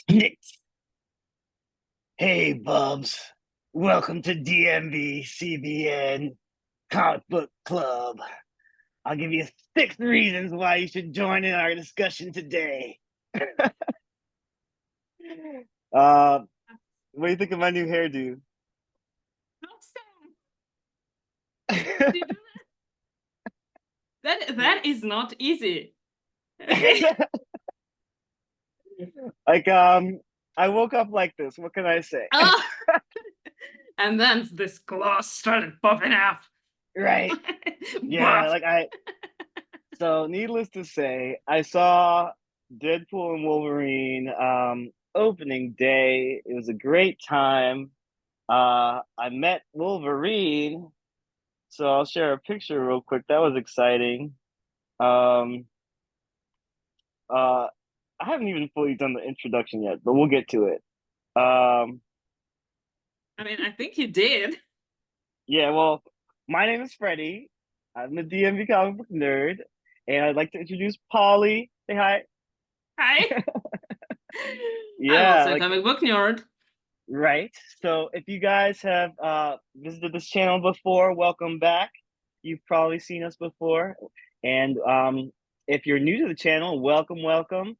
NYX. Hey, Bubs. Welcome to DMV CBN Comic Book Club. I'll give you 6 reasons why you should join in our discussion today. uh, what do you think of my new hairdo? Awesome. How do you do that? That is not easy. Okay. like, I woke up like this. What can I say? Oh, and then this gloss started popping up. Right. Yeah, Buff. like I so needless to say, I saw Deadpool and Wolverine opening day. It was a great time. I met Wolverine, so I'll share a picture real quick. That was exciting. Um, uh, I haven't even fully done the introduction yet, but we'll get to it. Um, I mean, I think you did. yeah, well, my name is Freddie. I'm the DMV comic book nerd, and I'd like to introduce Polly. Say hi. Hi. I'm Yeah, also a like comic book nerd. right. So if you guys have visited this channel before, welcome back. You've probably seen us before. And if you're new to the channel, welcome, welcome.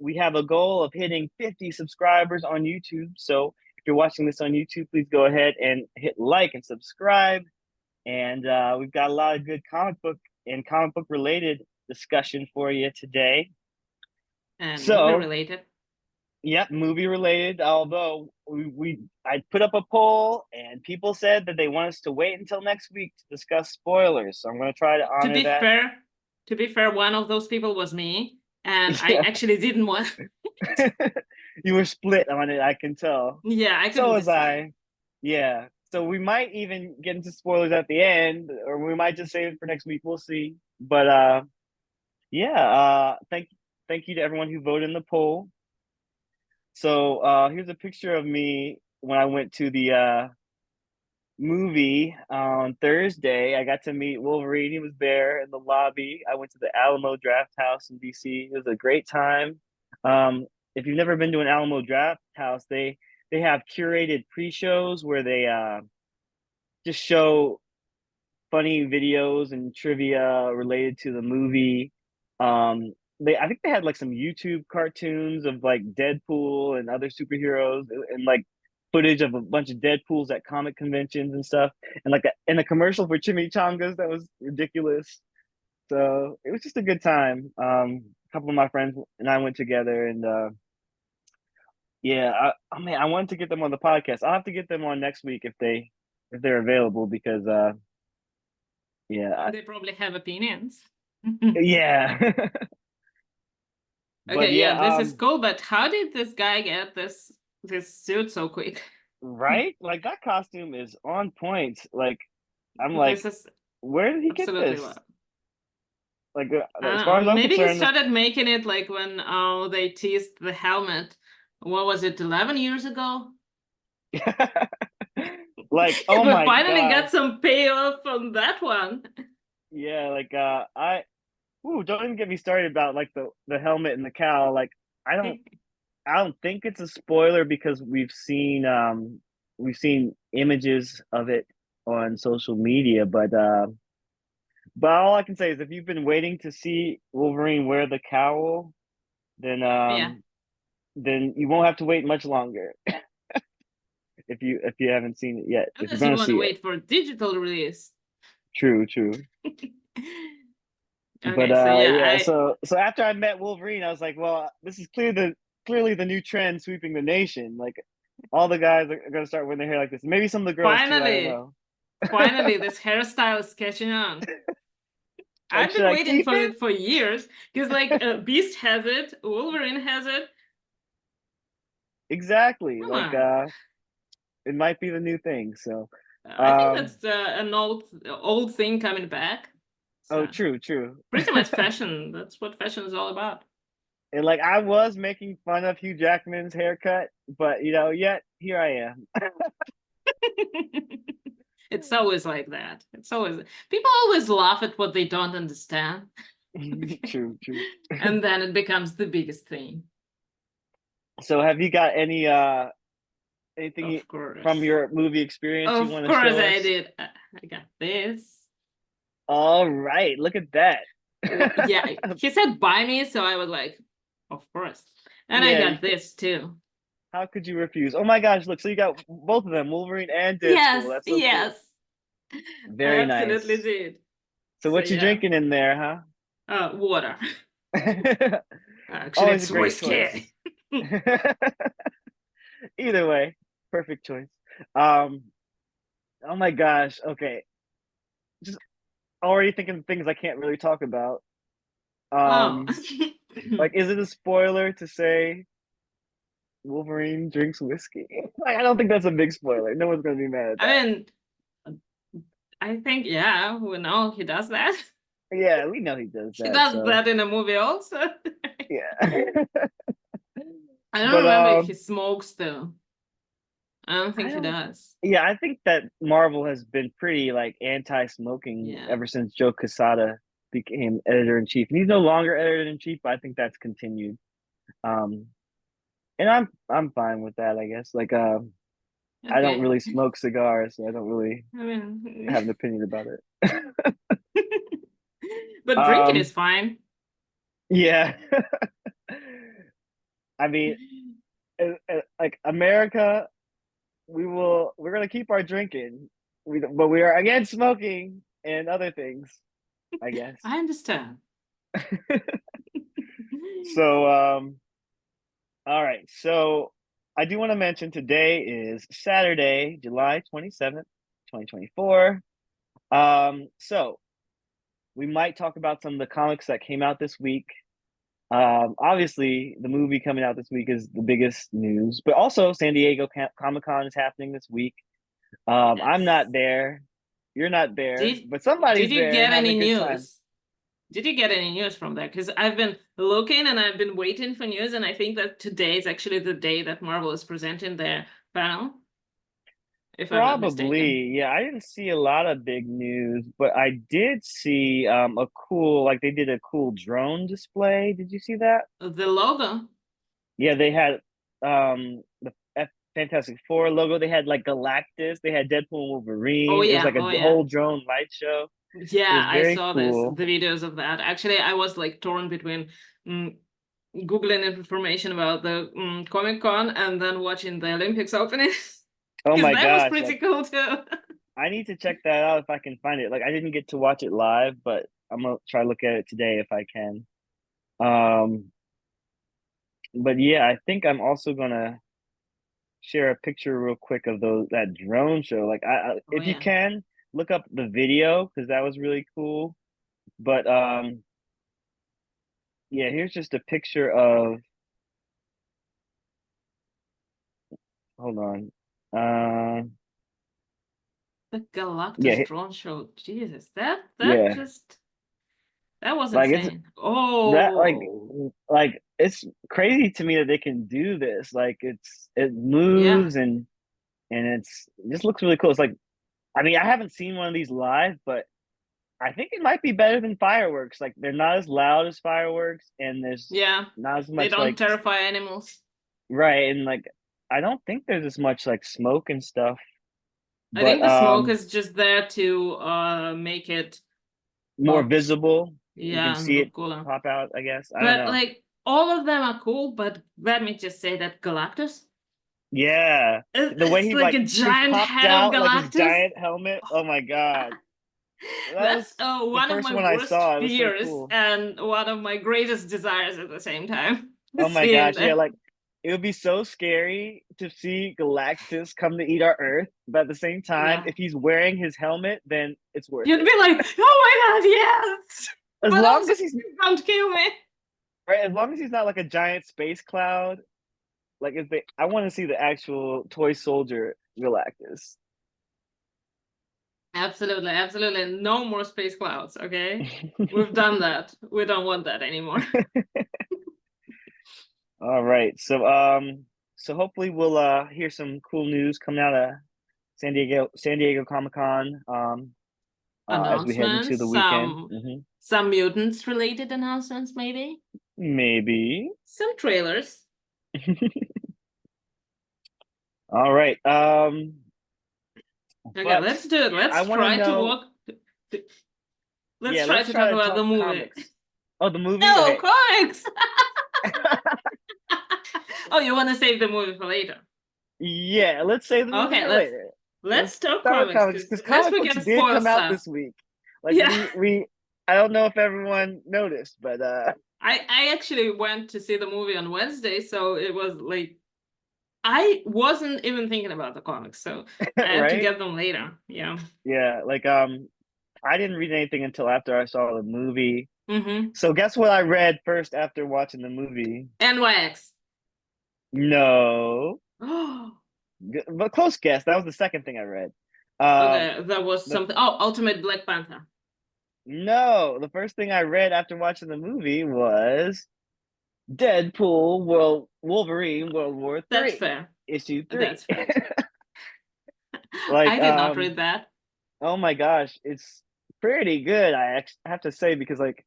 We have a goal of hitting 50 subscribers on YouTube. So if you're watching this on YouTube, please go ahead and hit like and subscribe. And we've got a lot of good comic book and comic book related discussion for you today. And movie So related. yep, movie related. Although I put up a poll and people said that they want us to wait until next week to discuss spoilers. So I'm going to try to To honor be that. fair, to be fair, one of those people was me, and I Yeah, actually didn't want. you were split on it. I can tell. Yeah, I So couldn't was decide. I. Yeah. So we might even get into spoilers at the end, or we might just save it for next week. We'll see. But yeah. Thank you to everyone who voted in the poll. So here's a picture of me when I went to the movie on Thursday. I got to meet Wolverine. He was there in the lobby. I went to the Alamo Draft House in DC. It was a great time. If you've never been to an Alamo Draft House, they have curated pre-shows where they just show funny videos and trivia related to the movie. They I think they had like some YouTube cartoons of like Deadpool and other superheroes and like footage of a bunch of Deadpools at comic conventions and stuff, and like in a commercial for chimichangas that was ridiculous. So it was just a good time. A couple of my friends and I went together, and yeah, I mean, I wanted to get them on the podcast. I'll have to get them on next week if they're available because yeah, They probably have opinions. yeah. But Okay, yeah, yeah, this is cool, but how did this guy get this suit so quick? right? Like that costume is on point. Like I'm This like, is where did he get absolutely this? wild. Like I as don't far know. as I'm Maybe he concerned, started making it like when they teased the helmet. What was it, 11 years ago? like oh We my finally gosh, got some payoff on that one. yeah. Like ooh, don't even get me started about like the helmet and the cowl. Like I don't I don't think it's a spoiler because we've seen images of it on social media, but all I can say is if you've been waiting to see Wolverine wear the cowl, then Yeah, then you won't have to wait much longer if you haven't seen it yet. If you're unless you gonna want to see it. wait for digital release. True, true. But Okay, so yeah, yeah, I so after I met Wolverine, I was like, well, this is clearly the new trend sweeping the nation. Like all the guys are gonna start wearing their hair like this. Maybe some of the girls too, I don't finally, know. finally, this hairstyle is catching on. Like, I've should been I waiting keep for it? it for years because, like, Beast has it, Wolverine has it. Exactly. Come Like on. it might be the new thing. So I think um that's an old thing coming back. oh So true, true. pretty much fashion. That's what fashion is all about. And like I was making fun of Hugh Jackman's haircut, but yet here I am. It's always like that. It's always people always laugh at what they don't understand. True, true. And then it becomes the biggest thing. So have you got any anything Of from course. your movie experience you Of want to course show I us? did. I got this. All right, look at that. Yeah, he said buy me, so I was like, of course. And I Yeah, got this too. how could you refuse? Oh my gosh, look, so you got both of them, Wolverine and Yes, Deadpool. That's so cool. yes. I Very absolutely nice. did. So So what you yeah. drinking in there, Water. huh? Actually, Always a it's great whiskey. choice. Either way, perfect choice. Um, oh my gosh, okay. Just already thinking of things I can't really talk about. Oh. Like, is it a spoiler to say Wolverine drinks whiskey? Like, I don't think that's a big spoiler. No one's gonna be mad at I that. mean, I think, yeah, we know he does that. Yeah, we know he does He that, does so that in a movie also. yeah. I don't But remember if he smokes though. I don't I think he don't. does. Yeah, I think that Marvel has been pretty like anti-smoking Yeah. ever since Joe Quesada became editor in chief, and he's no longer editor in chief. But I think that's continued. Um, and I'm fine with that, I guess. Like, I don't Okay. really smoke cigars, so I don't really I mean, have an opinion about it. but drinking is um, fine. yeah. I mean, like America, we're gonna keep our drinking, but we are against smoking and other things, I guess. I understand. So, all right. So I do want to mention today is Saturday, July 27th, 2024. So we might talk about some of the comics that came out this week. Obviously, the movie coming out this week is the biggest news, but also San Diego Comic Con is happening this week. I'm Yes. not there. You're not there, Did but did somebody's you there get having a any good time. news? Did you get any news from there? Because I've been looking and I've been waiting for news, and I think that today is actually the day that Marvel is presenting their panel, if I'm not mistaken. Probably, yeah. I didn't see a lot of big news, but I did see a cool, like they did a cool drone display. Did you see that? The logo. Yeah, they had the Fantastic Four logo. They had like Galactus. They had Deadpool and Oh Wolverine. It was yeah, like oh a yeah. whole drone light show. It Yeah, was I very saw this, the cool. videos of that. Actually, I was like torn between mm, Googling information about the Comic Con and then watching the Olympics opening Oh because my that was gosh, pretty like cool too. I need to check that out if I can find it. Like I didn't get to watch it live, but I'm gonna try to look at it today if I can. Um, but yeah, I think I'm also gonna share a picture real quick of those that drone show. Like Oh if you yeah. can look up the video because that was really cool. But yeah, here's just a picture of. Hold on. The Galactus Yeah, drone show. Jesus, that yeah. just that was Like it's insane. that Oh, like it's crazy to me that they can do this. Like it yeah. moves and it just looks really cool. It's like I mean I haven't seen one of these live, but I think it might be better than fireworks. Like they're not as loud as fireworks, and there's Yeah. not as They much don't like terrify animals. right, and like I don't think there's as much like smoke and stuff. I But think the smoke is just there to make it more pop. visible. You can Yeah, and see it look cooler. pop out, I guess. I don't But know. like all of them are cool, but let me just say that Galactus, Yeah. The way it's he like like a he giant popped head of out like his Galactus. giant helmet. Oh my God. That was That's the one of first my one I worst saw. It was so fears cool. and one of my greatest desires at the same time. Oh my Seeing gosh. Yeah, that. like it would be so scary to see Galactus come to eat our Earth, but at the same time, Yeah. if he's wearing his helmet, then it's worth You'd it. be like, oh my god, yes! As But long also, as he's don't kill me. right, as long as he's not like a giant space cloud, like if they I want to see the actual toy soldier Galactus. Absolutely, absolutely. No more space clouds, okay? We've done that. We don't want that anymore. All right. So hopefully we'll hear some cool news coming out of San Diego Comic-Con as we head into Announcements, the weekend. some mutants related announcements, maybe. Maybe. Some trailers. All right. Okay, But let's do it. I Let's want to try to know. walk. Let's Yeah, try let's to try talk to about the talk movie. comics. Oh, the movie. No, Okay. comics. Oh, you want to save the movie for later? Yeah, let's save the movie Okay, for let's later. Let's let's talk start with comics comics because because unless comic we books get did spoil come out stuff. this week. Like Yeah, we I don't know if everyone noticed, but I actually went to see the movie on Wednesday, so it was like I wasn't even thinking about the comics, so I had to right? get them later. Yeah. Yeah, like I didn't read anything until after I saw the movie. Mm-hmm. So guess what I read first after watching the movie? NYX. No. Oh, But close guess. That was the second thing I read. Um okay, that was the something. Oh, Ultimate Black Panther. no, the first thing I read after watching the movie was Deadpool World Wolverine World War That's Three, fair. issue three. That's fair. Like I did not read that. oh my gosh, it's pretty good. Have to say because like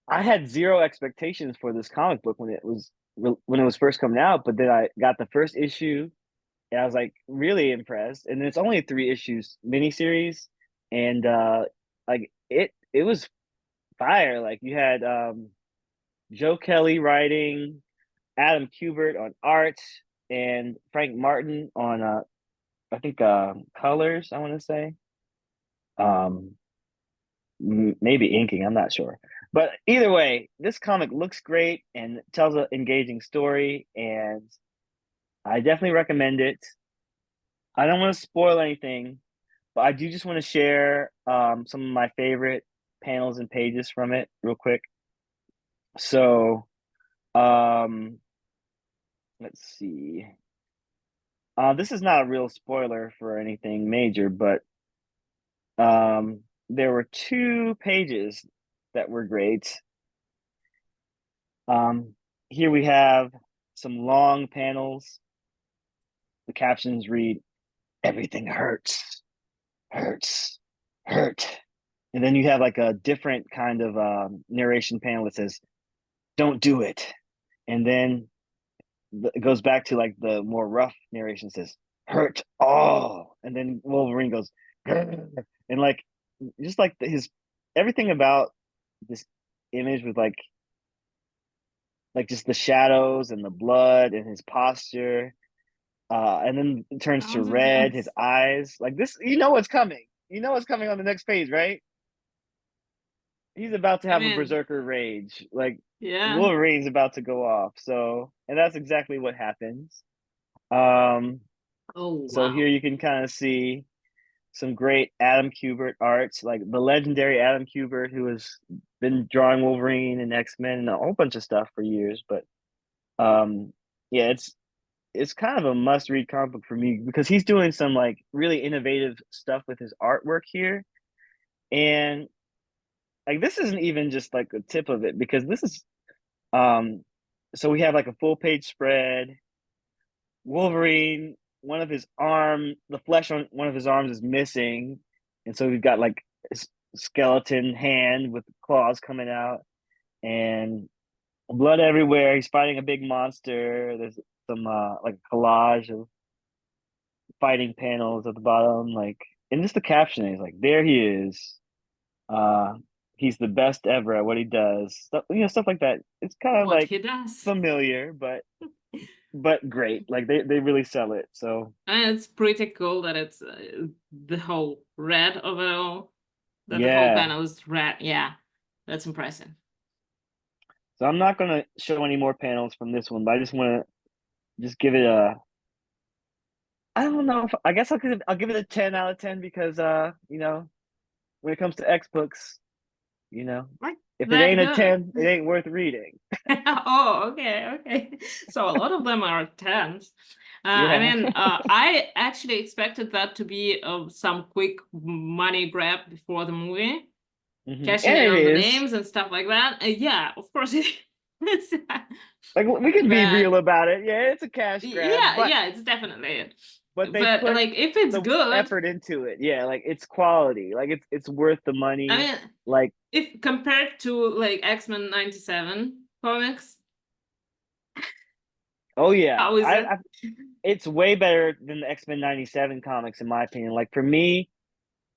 I had zero expectations for this comic book when it was first coming out, but then I got the first issue and I was like really impressed. And it's only a 3 issues miniseries, and like it was fire. Like you had Joe Kelly writing, Adam Kubert on art, and Frank Martin on I think colors. I want to say um maybe inking. I'm not sure, but either way, this comic looks great and tells an engaging story, and I definitely recommend it. I don't want to spoil anything, but I do just want to share some of my favorite panels and pages from it real quick. So um, let's see. This is not a real spoiler for anything major, but there were 2 pages that were great. Um, Here we have some long panels. The captions read, "Everything hurts, hurts, hurt." And then you have like a different kind of narration panel that says, "Don't do it." And then it goes back to like the more rough narration says, "Hurt all." And then Wolverine goes, "Grr." And like, just like his everything about this image with like just the shadows and the blood and his posture. And then it turns to Sounds red, his intense. eyes. Like this, you know what's coming. You know what's coming on the next page, right? He's about to I have a mean, berserker rage. Like yeah. Wolverine's about to go off. So, and that's exactly what happens. Um, Oh, so here wow. you can kind of see some great Adam Kubert arts, like the legendary Adam Kubert, who has been drawing Wolverine and X-Men and a whole bunch of stuff for years. But um, yeah, it's kind of a must-read comic book for me because he's doing some like really innovative stuff with his artwork here. And like this isn't even just like a tip of it because this is um so we have like a full page spread. Wolverine, one of his arm, the flesh on one of his arms is missing, and so we've got like a skeleton hand with claws coming out and blood everywhere. He's fighting a big monster. There's some like a collage of fighting panels at the bottom, like, and just the caption is like, "There he is. Uh, he's the best ever at what he does." Stuff, stuff like that. It's kind of What like he does. familiar, but great. Like they really sell it. So And it's pretty cool that it's the whole red of it all. That the whole yeah. panel is red. Yeah, that's impressive. So I'm not gonna show any more panels from this one, but I just want to just give it a. I don't know. If, I guess I'll give it a 10 out of 10 because when it comes to X books, you know, Like if it that ain't a good. 10, it ain't worth reading. Oh, okay, okay. So a lot of them are tens. I Yeah. mean, I actually expected that to be some quick money grab before the movie, cashing And in it on the is. names and stuff like that. Yeah, of course it is. Like we can be But real about it. Yeah, it's a cash grab, yeah, yeah, it's definitely it. but they But put like, if it's the good, effort into it. Yeah, like it's quality. Like it's worth the I money. mean, Like if compared to like X-Men 97 comics, Oh yeah, How is it? I it's way better than the X-Men 97 comics in my opinion. Like for me,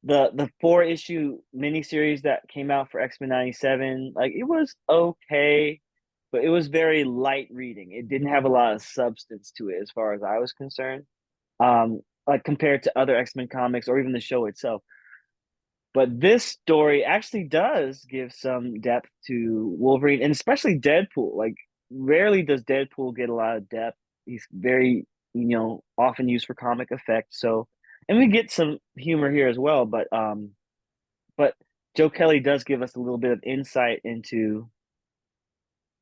the 4 issue miniseries that came out for X-Men 97, like it was okay, but it was very light reading. It didn't have a lot of substance to it as far as I was concerned. Like compared to other X-Men comics or even the show itself. But this story actually does give some depth to Wolverine and especially Deadpool. Like rarely does Deadpool get a lot of depth. He's very, often used for comic effect. So, and we get some humor here as well, but Joe Kelly does give us a little bit of insight into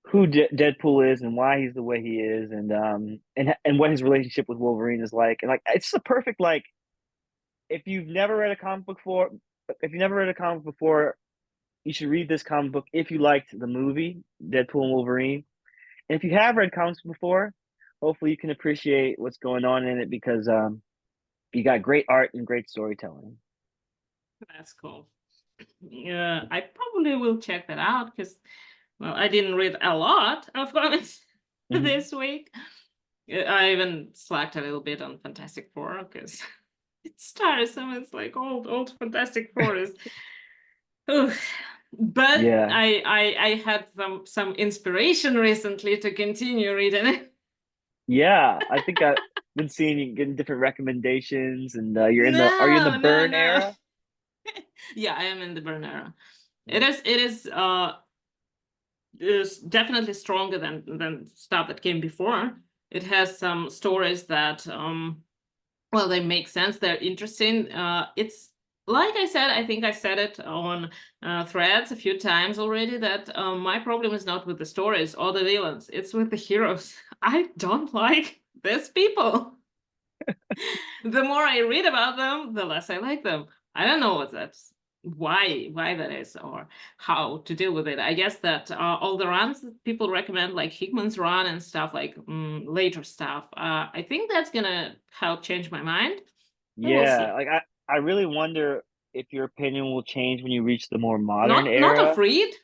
who Deadpool is and why he's the way he is, and what his relationship with Wolverine is like. And like it's a perfect like if you've never read a comic book before, if you've never read a comic before, you should read this comic book if you liked the movie Deadpool and Wolverine. And if you have read comics before, hopefully you can appreciate what's going on in it because you got great art and great storytelling. That's cool. Yeah, I probably will check that out because, well, I didn't read a lot of comics Mm-hmm. this week. I even slacked a little bit on Fantastic Four because it's tiresome. It's like old Fantastic Four is. Oof. But Yeah, I had some inspiration recently to continue reading it. yeah. I think I've been seeing you getting different recommendations, and are you in the No, no, Burn no. era? Yeah, I am in the burn era. It Yeah. is definitely stronger than stuff that came before. It has some stories that well, they make sense. They're interesting. It's like I said, I think I said it on threads a few times already that my problem is not with the stories or the villains. It's with the heroes. I don't like these people. The more I read about them, the less I like them. I don't know what that's why that is or how to deal with it. I guess that all the runs that people recommend, like Hickman's run and stuff, like later stuff, I think that's gonna help change my mind. But we'll Yeah, see. like I really wonder if your opinion will change when you reach the more modern Not era. afraid.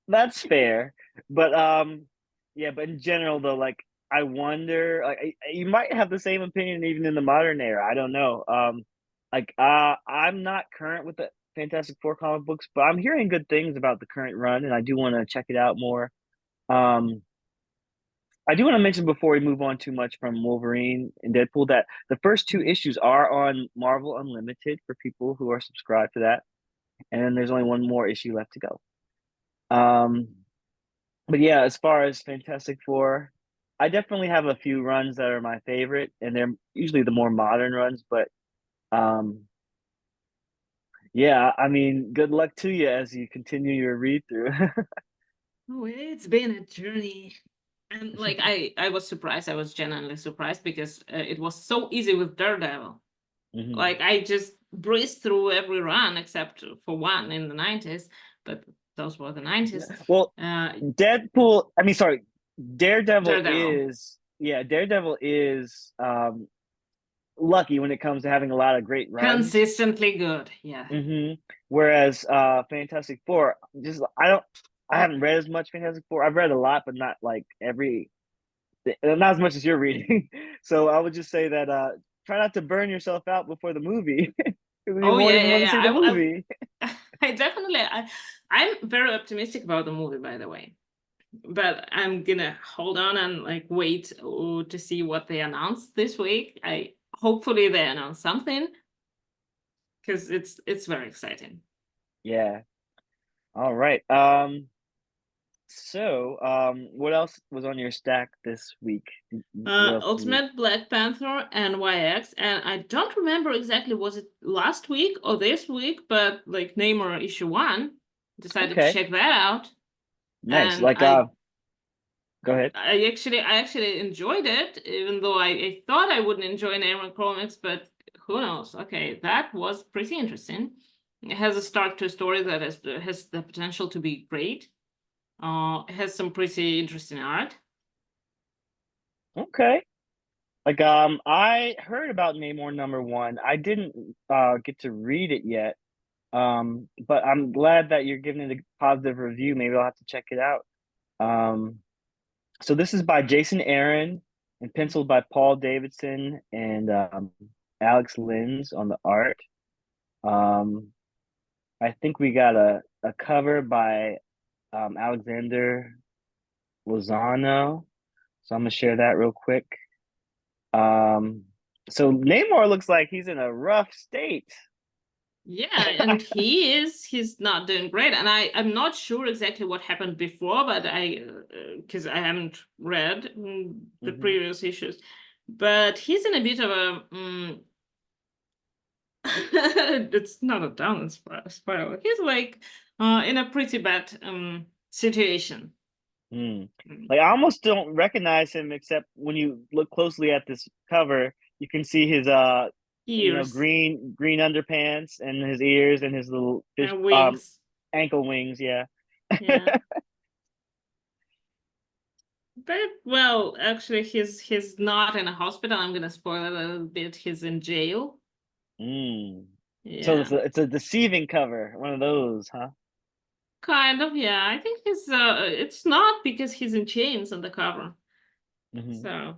That's fair, but yeah, but in general though, like I wonder, like you might have the same opinion even in the modern era. I don't know. Like I'm not current with the Fantastic Four comic books, but I'm hearing good things about the current run, and I do want to check it out more. Um, I do want to mention before we move on too much from Wolverine and Deadpool that the first 2 issues are on Marvel Unlimited for people who are subscribed to that, and then there's only one more issue left to go. Um, but yeah, as far as Fantastic Four, I definitely have a few runs that are my favorite, and they're usually the more modern runs. But um, yeah, I mean, good luck to you as you continue your read through. Oh, it's been a journey. And like I was surprised. I was genuinely surprised because it was so easy with Daredevil. Mhm. Like I just breezed through every run except for one in the 90s, but those were the 90s. Well, Uh, Deadpool, I mean, sorry, Daredevil, Daredevil is lucky when it comes to having a lot of great runs. consistently good. Yeah. Whereas Fantastic Four, just I haven't read as much Fantastic Four. I've read a lot, but not like not as much as you're reading. So I would just say that try not to burn yourself out before the movie because you Oh won't yeah, even yeah, want to see the yeah. movie. I definitely I'm very optimistic about the movie, by the way. But I'm gonna hold on and like wait to see what they announce this week. I hopefully they announce something because it's very exciting. Yeah. All right. So, what else was on your stack this week? What else did you read? Ultimate Black Panther and NYX, and I don't remember exactly was it last week or this week, but like Namor issue 1, decided to Okay, check that out, nice. and Like, go ahead. I actually enjoyed it, even though I thought I wouldn't enjoy Namor comics, but who knows? Okay, that was pretty interesting. It has a start to a story that has the potential to be great. It has some pretty interesting art. Okay. Like, I heard about Namor #1. I didn't get to read it yet. But I'm glad that you're giving it a positive review. Maybe I'll have to check it out. Um, So this is by Jason Aaron and penciled by Paul Davidson and Alex Lins on the art. Um, I think we got a cover by Alexander Lozano. So I'm gonna share that real quick. Um, so Namor looks like he's in a rough state. Yeah, and he's not doing great. And I'm not sure exactly what happened before, but I because I haven't read the Hmm. previous issues. But he's in a bit of a it's not a down spiral. He's like in a pretty bad situation. Mm. Mm. Like I almost don't recognize him except when you look closely at this cover, you can see his Ears green underpants and his ears and his little fish and wings. ankle wings, yeah. Yeah. But well, actually he's not in a hospital. I'm gonna spoil it a little bit. He's in jail. Mm. So Yeah. it's a deceiving cover, one of those, huh? Kind of, yeah. I think he's it's not because he's in chains on the cover. Hmm. So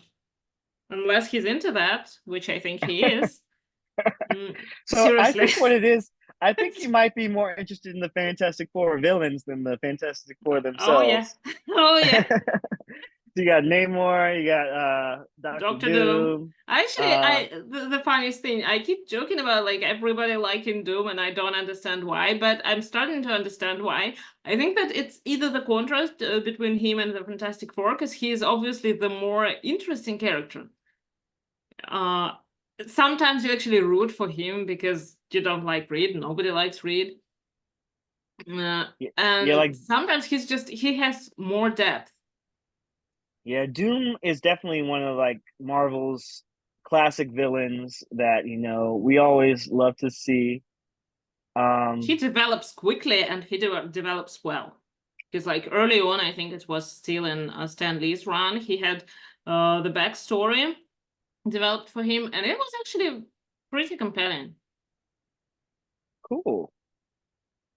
unless he's into that, which I think he is. So I Seriously. think what it is, I think It's you might be more interested in the Fantastic Four villains than the Fantastic Four oh yeah. themselves. Oh yeah. You got Namor, you got Doctor Doctor Doom. Doom. Actually, Uh the funniest thing, I keep joking about like everybody liking Doom and I don't understand why, but I'm starting to understand why. I think that it's either the contrast between him and the Fantastic Four, because he is obviously the more interesting character. Uh, Sometimes you actually root for him because you don't like Reed. Nobody likes Reed. Uh, yeah, and like sometimes he has more depth. yeah, Doom is definitely one of like Marvel's classic villains that, we always love to see. He Um develops quickly and he develops well. Because like early on, I think it was still in Stan Lee's run, he had the backstory developed for him, and it was actually pretty compelling. cool.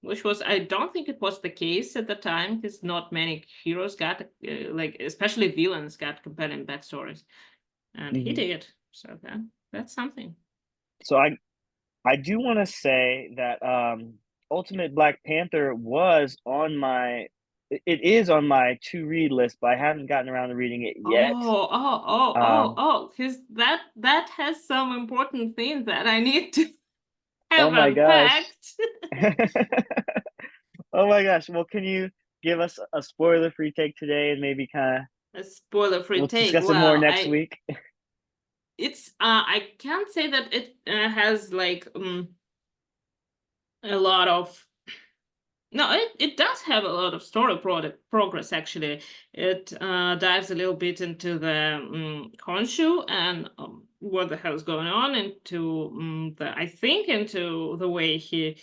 Which was, I don't think it was the case at the time, because not many heroes got, like, especially villains got compelling backstories. And he Hmm. did. So that's something. So I do want to say that Ultimate Black Panther was on my it is on my to read list, but I haven't gotten around to reading it yet. Um Because that has some important things that I need to oh have my gosh. unpacked. Oh my gosh. Well, can you give us a spoiler-free take today and maybe kind of A spoiler-free we'll take. discuss it more Well, next week? I can't say that it has like a lot of no, it does have a lot of story progress actually. It dives a little bit into the Honshu and what the hell is going on, into I think into the way he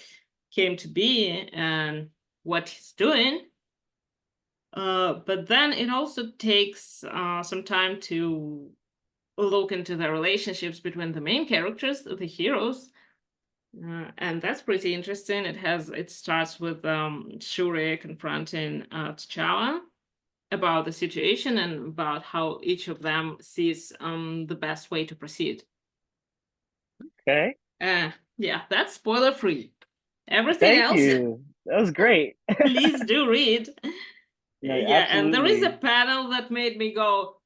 came to be and what he's doing. But then it also takes some time to look into the relationships between the main characters, the heroes, and that's pretty interesting. It starts with Shuri confronting T'Challa about the situation and about how each of them sees the best way to proceed. Okay. Yeah, that's spoiler free. Everything Thank else, you. That was great. please do read. No, Yeah, and there is a absolutely. panel that made me go.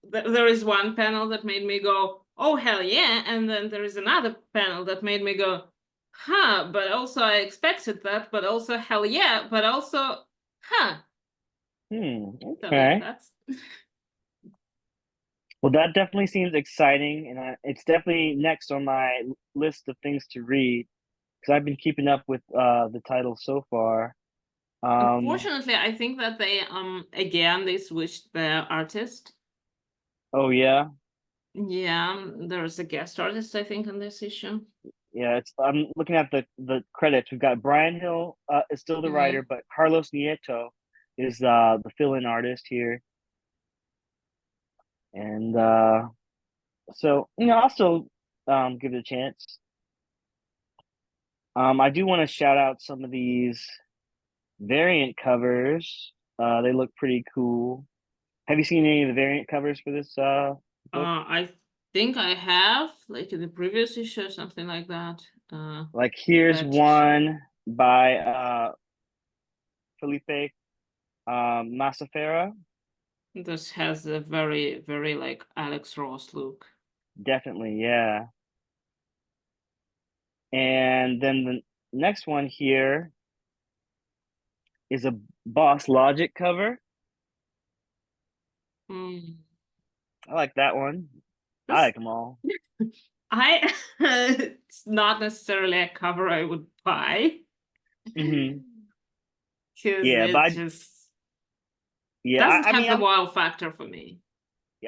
There is one panel that made me go, "Oh hell yeah!" And then there is another panel that made me go, "Huh?" But also I expected that. But also hell yeah! But also, huh? So yeah, Okay. that's Well, that definitely seems exciting, and it's definitely next on my list of things to read because I've been keeping up with the title so far. Um, unfortunately. I think that they again they switched the artist. oh yeah, Yeah, there's a guest artist I think on this issue. yeah. It's I'm looking at the credits. We've got Brian Hill is still the writer, Hmm. but Carlos Nieto is the fill-in artist here, and so I'll still give it a chance. I do want to shout out some of these variant covers. They look pretty cool. Have you seen any of the variant covers for this book? I think I have, like in the previous issue or something like that. Like here's That issue. one by Felipe Massafera. This has a very, very like Alex Ross look. Definitely, yeah. And then the next one here is a Boss Logic cover. Mm. I like that one. I This like them all. I it's not necessarily a cover I would buy Hmm. because Yeah, but it just yeah, doesn't I have mean, the wow factor for me.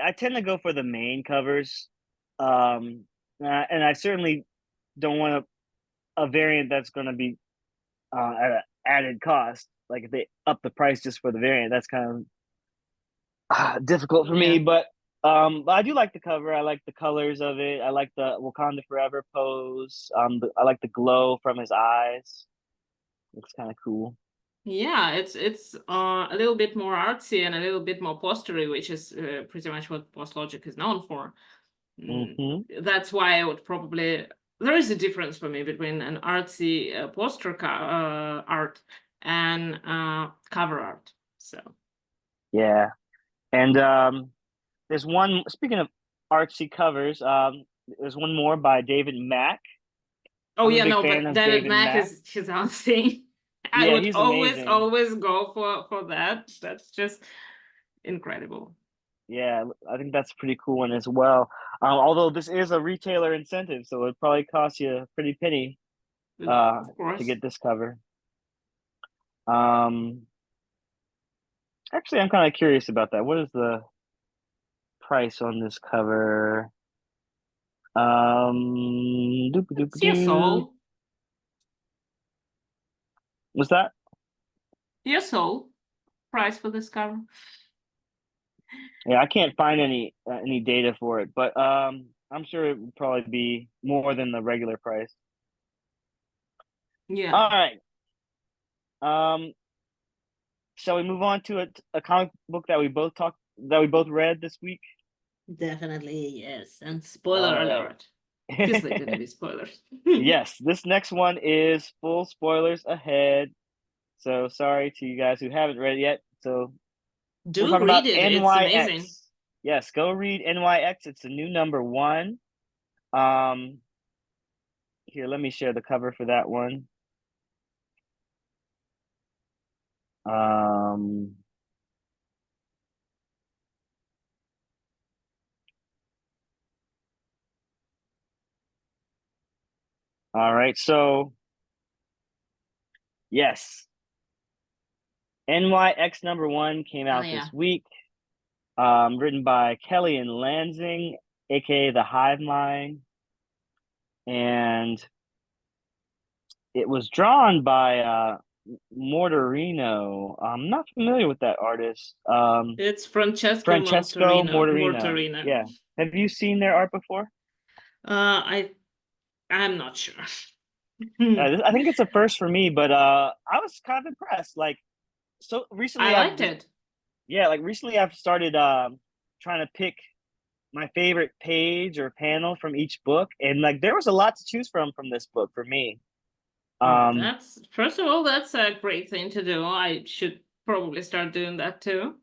I tend to go for the main covers, um, and I certainly don't want a variant that's going to be at an added cost. Like if they up the price just for the variant, that's kind of difficult for me. Yeah. But I do like the cover. I like the colors of it. I like the Wakanda Forever pose. I like the glow from his eyes. Looks kind of cool. Yeah, it's a little bit more artsy and a little bit more postery, which is pretty much what Post Logic is known for. Mm, Hmm. that's why I would probably there is a difference for me between an artsy art and cover art. So Yeah, and there's one. Speaking of artsy covers, there's one more by David Mack. oh I'm a yeah, big no, fan but of David David Mack Mack. is his own thing. I Yeah, would he's always, amazing. always go for that. That's just incredible. Yeah, I think that's a pretty cool one as well. Although this is a retailer incentive, so it probably costs you a pretty penny Of to course. get this cover. Um, Actually, I'm kind of curious about that. What is the price on this cover? Doop doop See your doo. soul. What's that? Your soul. Price for this cover. Yeah, I can't find any data for it, but I'm sure it would probably be more than the regular price. Yeah. All right. Um, shall we move on to a comic book that we both read this week? Definitely, yes. And All spoiler right. alert. Obviously gonna be spoilers. Yes, this next one is full spoilers ahead. So sorry to you guys who haven't read it yet. So we're Do talking about read it. It's amazing. NYX. Yes, go read NYX. It's the new number one. Um, Here, let me share the cover for that one. Um, all right, so yes, NYX number one came Oh out yeah. this week. Written by Kelly and Lansing, aka the Hive Mind, and it was drawn by Mortarino. I'm not familiar with that artist. It's Francesco Francesco Mortorino. Mortarino. Mortorino. Yeah. Have you seen their art before? I I'm not sure. I I think it's a first for me, but I was kind of impressed. Like, so recently, liked it. recently I've started trying to pick my favorite page or panel from each book, and like there was a lot to choose from this book for me. Oh, Um, that's first of all, that's a great thing to do. I should probably start doing that too.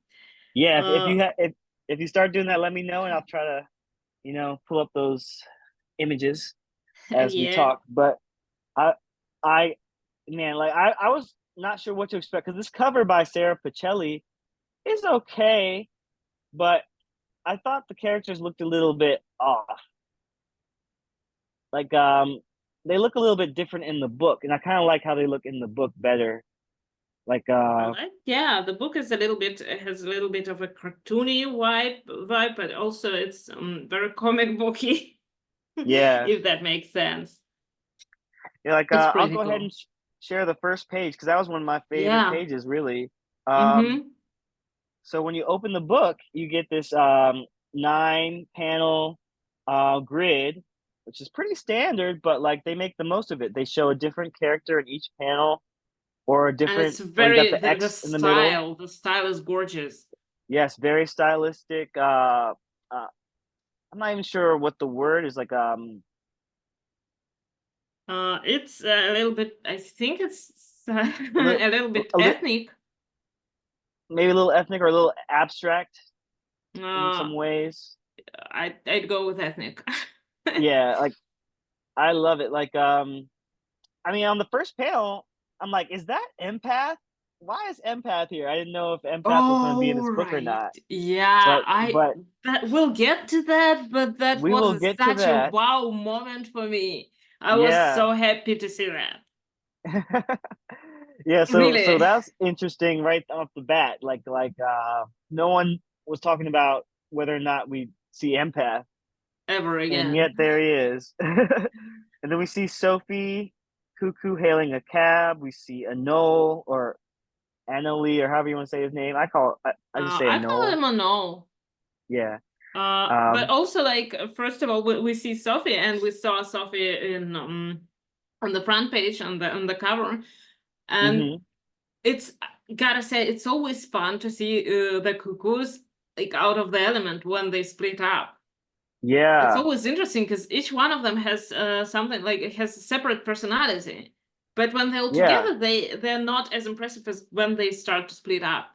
yeah, Uh, if you start doing that, let me know, and I'll try to pull up those images as we yeah, talk. But I I man, like I was not sure what to expect because this cover by Sarah Pacelli is okay, but I thought the characters looked a little bit off. Like they look a little bit different in the book, and I kind of like how they look in the book better. Like yeah, the book is a little bit has a little bit of a cartoony vibe, but also it's very comic booky, yeah, if that makes sense. yeah. Like It's I'll pretty go ahead cool. and share the first page because that was one of my favorite Yeah. pages, really. Um, Mm-hmm. so when you open the book, you get this nine panel grid, which is pretty standard, but like they make the most of it. They show a different character in each panel or a And it's different, like you got very the the X in the middle. style. The style is gorgeous. Yes, very stylistic. I'm not even sure what the word is like. It's a little bit. I think it's A little, a little bit a li ethnic. maybe a little ethnic or a little abstract in Uh, some ways. I'd go with ethnic. Yeah, like I love it. Like I mean, on the first panel, I'm like, is that Empath? Why is Empath here? I didn't know if Empath was going to be in Oh, this book or right. not. Yeah, But I but that we'll get to that, but that we will was get to such a that. wow moment for me. I was Yeah. so happy to see that. Yeah, so Really, that's interesting right off the bat. No one was talking about whether or not we see Empath, ever and yet again. there he is. And then we see Sophie Cuckoo hailing a cab. We see Anole or Anole or however you want to say his name. I just say I call Anole. him a no. Yeah. But Um, also like first of all, we see Sophie, and we saw Sophie in on the front page on the cover, and hmm it's gotta say it's always fun to see the cuckoos like out of the element when they split up. It's Yeah. always interesting because each one of them has something like it has a separate personality, but when they're all Yeah. together, they're not as impressive as when they start to split up.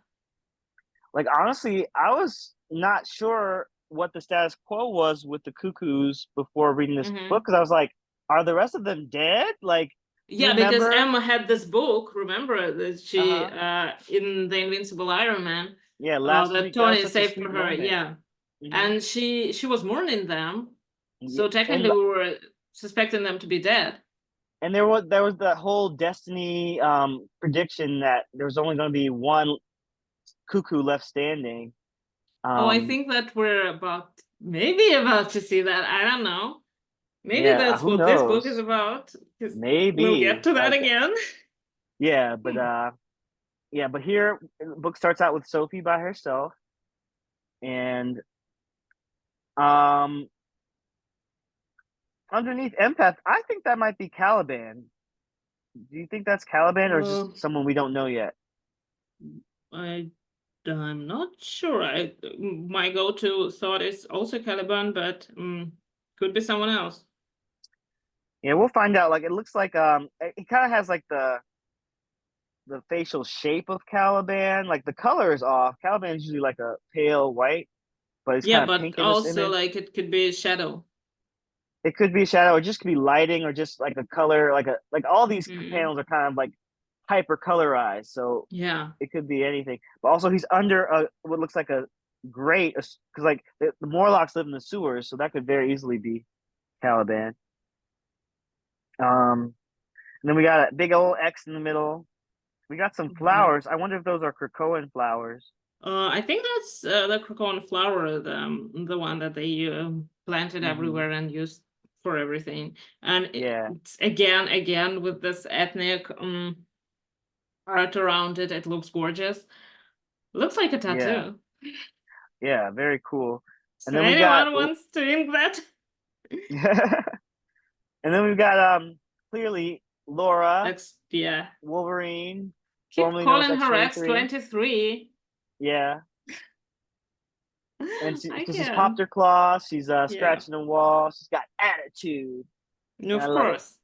Like honestly, I was not sure what the status quo was with the cuckoos before reading this book Hmm. because I was like, are the rest of them dead? Like, do you Yeah, because remember? Emma had this book. Remember that she Uh-huh. in the Invincible Iron Man Yeah, last that week that was Tony such a saved for sweet her. moment. Yeah, Hmm and she was mourning them, Yeah, so technically and we were suspecting them to be dead. and there was the whole Destiny prediction that there was only going to be one cuckoo left standing. Oh, I Um, think that we're maybe about to see that. I don't know. Maybe yeah, that's who what this book is knows? about. 'Cause we'll get Maybe to that like again. yeah, but here the book starts out with Sophie by herself, and um, underneath Empath, I think that might be Caliban. Do you think that's Caliban or just Uh, someone we don't know yet? I I'm not sure. My go-to thought is also Caliban, but could be someone else. Yeah, we'll find out. Like it looks like it kind of has like the facial shape of Caliban. Like the color is off. Caliban is usually like a pale white, but it's Yeah, kind of but pink in this also image. like it could be Shadow. It could be a shadow, or just could be lighting, or just like a color, like all these Mm, panels are kind of like hyper colorized, so yeah. it could be anything. But also, he's under a what looks like a grate, because like the Morlocks live in the sewers, so that could very easily be Caliban. And then we got a big old X in the middle. We got some Mhm. flowers. I wonder if those are Krakoan flowers. I think that's the Crocon flower, the one that they planted Hmm everywhere and used for everything. And Yeah, it's again with this ethnic art around it. It looks gorgeous. Looks like a yeah, tattoo. yeah. Very cool. And So then we got, anyone wants to ink that? and then we've got clearly Laura Yeah. Wolverine, Keep formerly known as calling X her twenty three. X-23. Yeah, and I because she's popped can. her claws, she's Yeah. scratching the wall. She's got attitude, and I Of love it. course.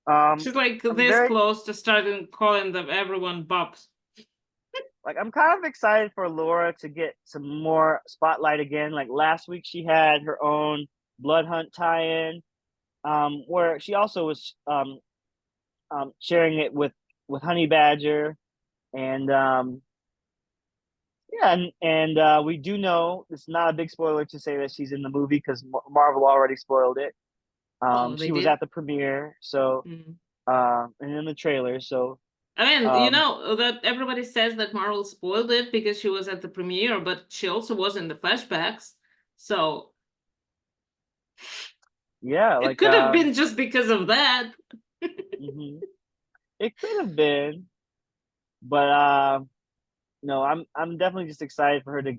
um, She's like I'm this very close to starting calling them everyone Bobs. I'm kind of excited for Laura to get some more spotlight again. Like last week, she had her own Blood Hunt tie-in, where she also was sharing it with Honey Badger, and yeah, and we do know it's not a big spoiler to say that she's in the movie because Marvel already spoiled it. Oh, they She was did? at the premiere, so Mm. and in the trailer, so I mean, um, that everybody says that Marvel spoiled it because she was at the premiere, but she also was in the flashbacks. So yeah, it could have been just because of that. mhm. It could have been, but no, I'm definitely just excited for her to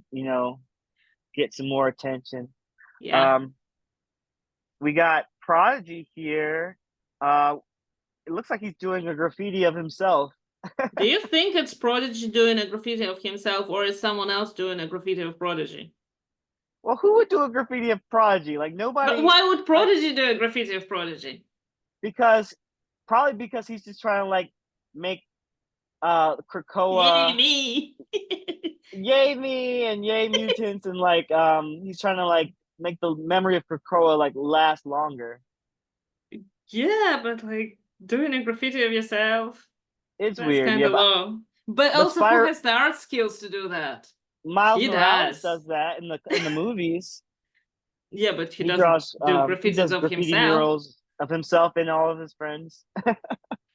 get some more attention. Yeah. Um, we got Prodigy here. Uh, it looks like he's doing a graffiti of himself. Do you think it's Prodigy doing a graffiti of himself, or is someone else doing a graffiti of Prodigy? Well, who would do a graffiti of Prodigy? Like But nobody. why would I Prodigy do a graffiti of Prodigy? because probably because he's just trying to like make Yay Krakoa me! yay me and yay mutants and like he's trying to like make the memory of Krakoa like last longer. Yeah, but like doing a graffiti of yourself, It's that's weird, kind yeah, of low. But but also, who Spire has the art skills to do that? Miles He Morales does. does that in the movies. Yeah, but he He doesn't draws do he graffitis does of graffiti himself. murals of himself and all of his friends.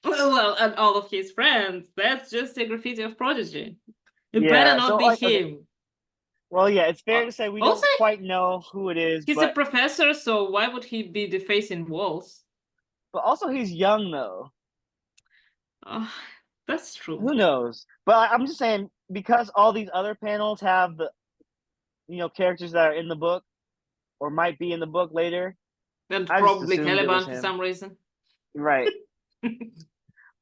Well, and all of his friends. That's just a graffiti of Prodigy. It better Yeah, not so be like okay, him. well yeah, it's fair to say we Also, don't quite know who it is, he's a professor, so why would he be defacing walls? but also he's young though. Oh, that's true. Who knows? But I'm just saying because all these other panels have the characters that are in the book or might be in the book later. And I just probably assumed it was Caliban for him. some reason. Right.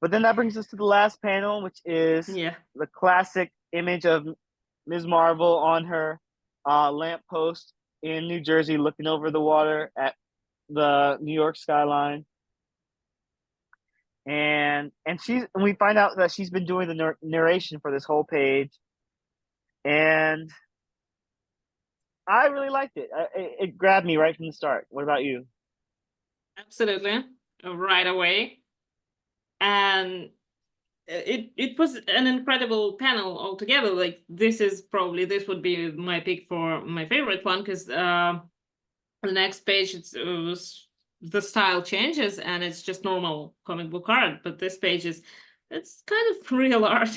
But then that brings us to the last panel, which is Yeah. the classic image of Ms. Marvel on her lamppost in New Jersey, looking over the water at the New York skyline. And we find out that she's been doing the narration for this whole page, and I really liked it. It grabbed me right from the start. What about you? Absolutely. Right away. And it was an incredible panel altogether. Like this would be my pick for my favorite one, because the next page the style changes and it's just normal comic book art, but this page it's kind of real art.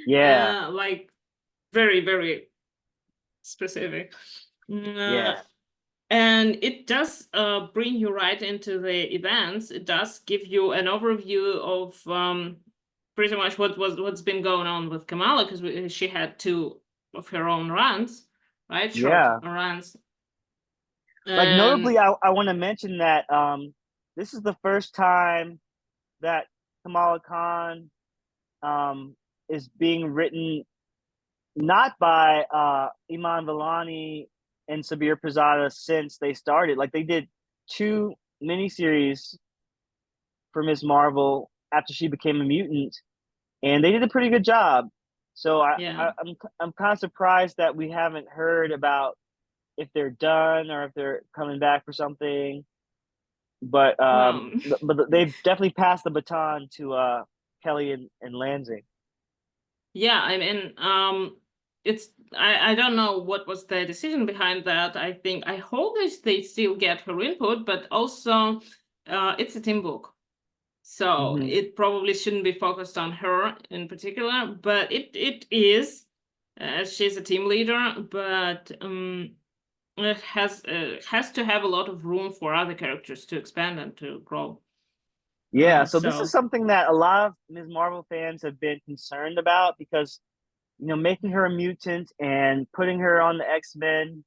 Yeah, Like very, very specific. Uh, yeah, and it does bring you right into the events. It does give you an overview of pretty much what's been going on with Kamala, because she had two of her own runs, right? Short yeah. runs. Like And notably, I want to mention that this is the first time that Kamala Khan is being written not by Iman Vellani and Sabir Pirzada since they started. Like they did two miniseries for Ms. Marvel after she became a mutant, and they did a pretty good job. So yeah. I'm kind of surprised that we haven't heard about if they're done or if they're coming back for something. But Well, they've definitely passed the baton to Kelly and Lansing. yeah, I mean, it's I don't know what was the decision behind that. I hope they still get her input, but also it's a team book. So Mm-hmm. it probably shouldn't be focused on her in particular, but it is. She's a team leader, but it has to have a lot of room for other characters to expand and to grow. Yeah, so this is So something that a lot of Ms. Marvel fans have been concerned about because making her a mutant and putting her on the X-Men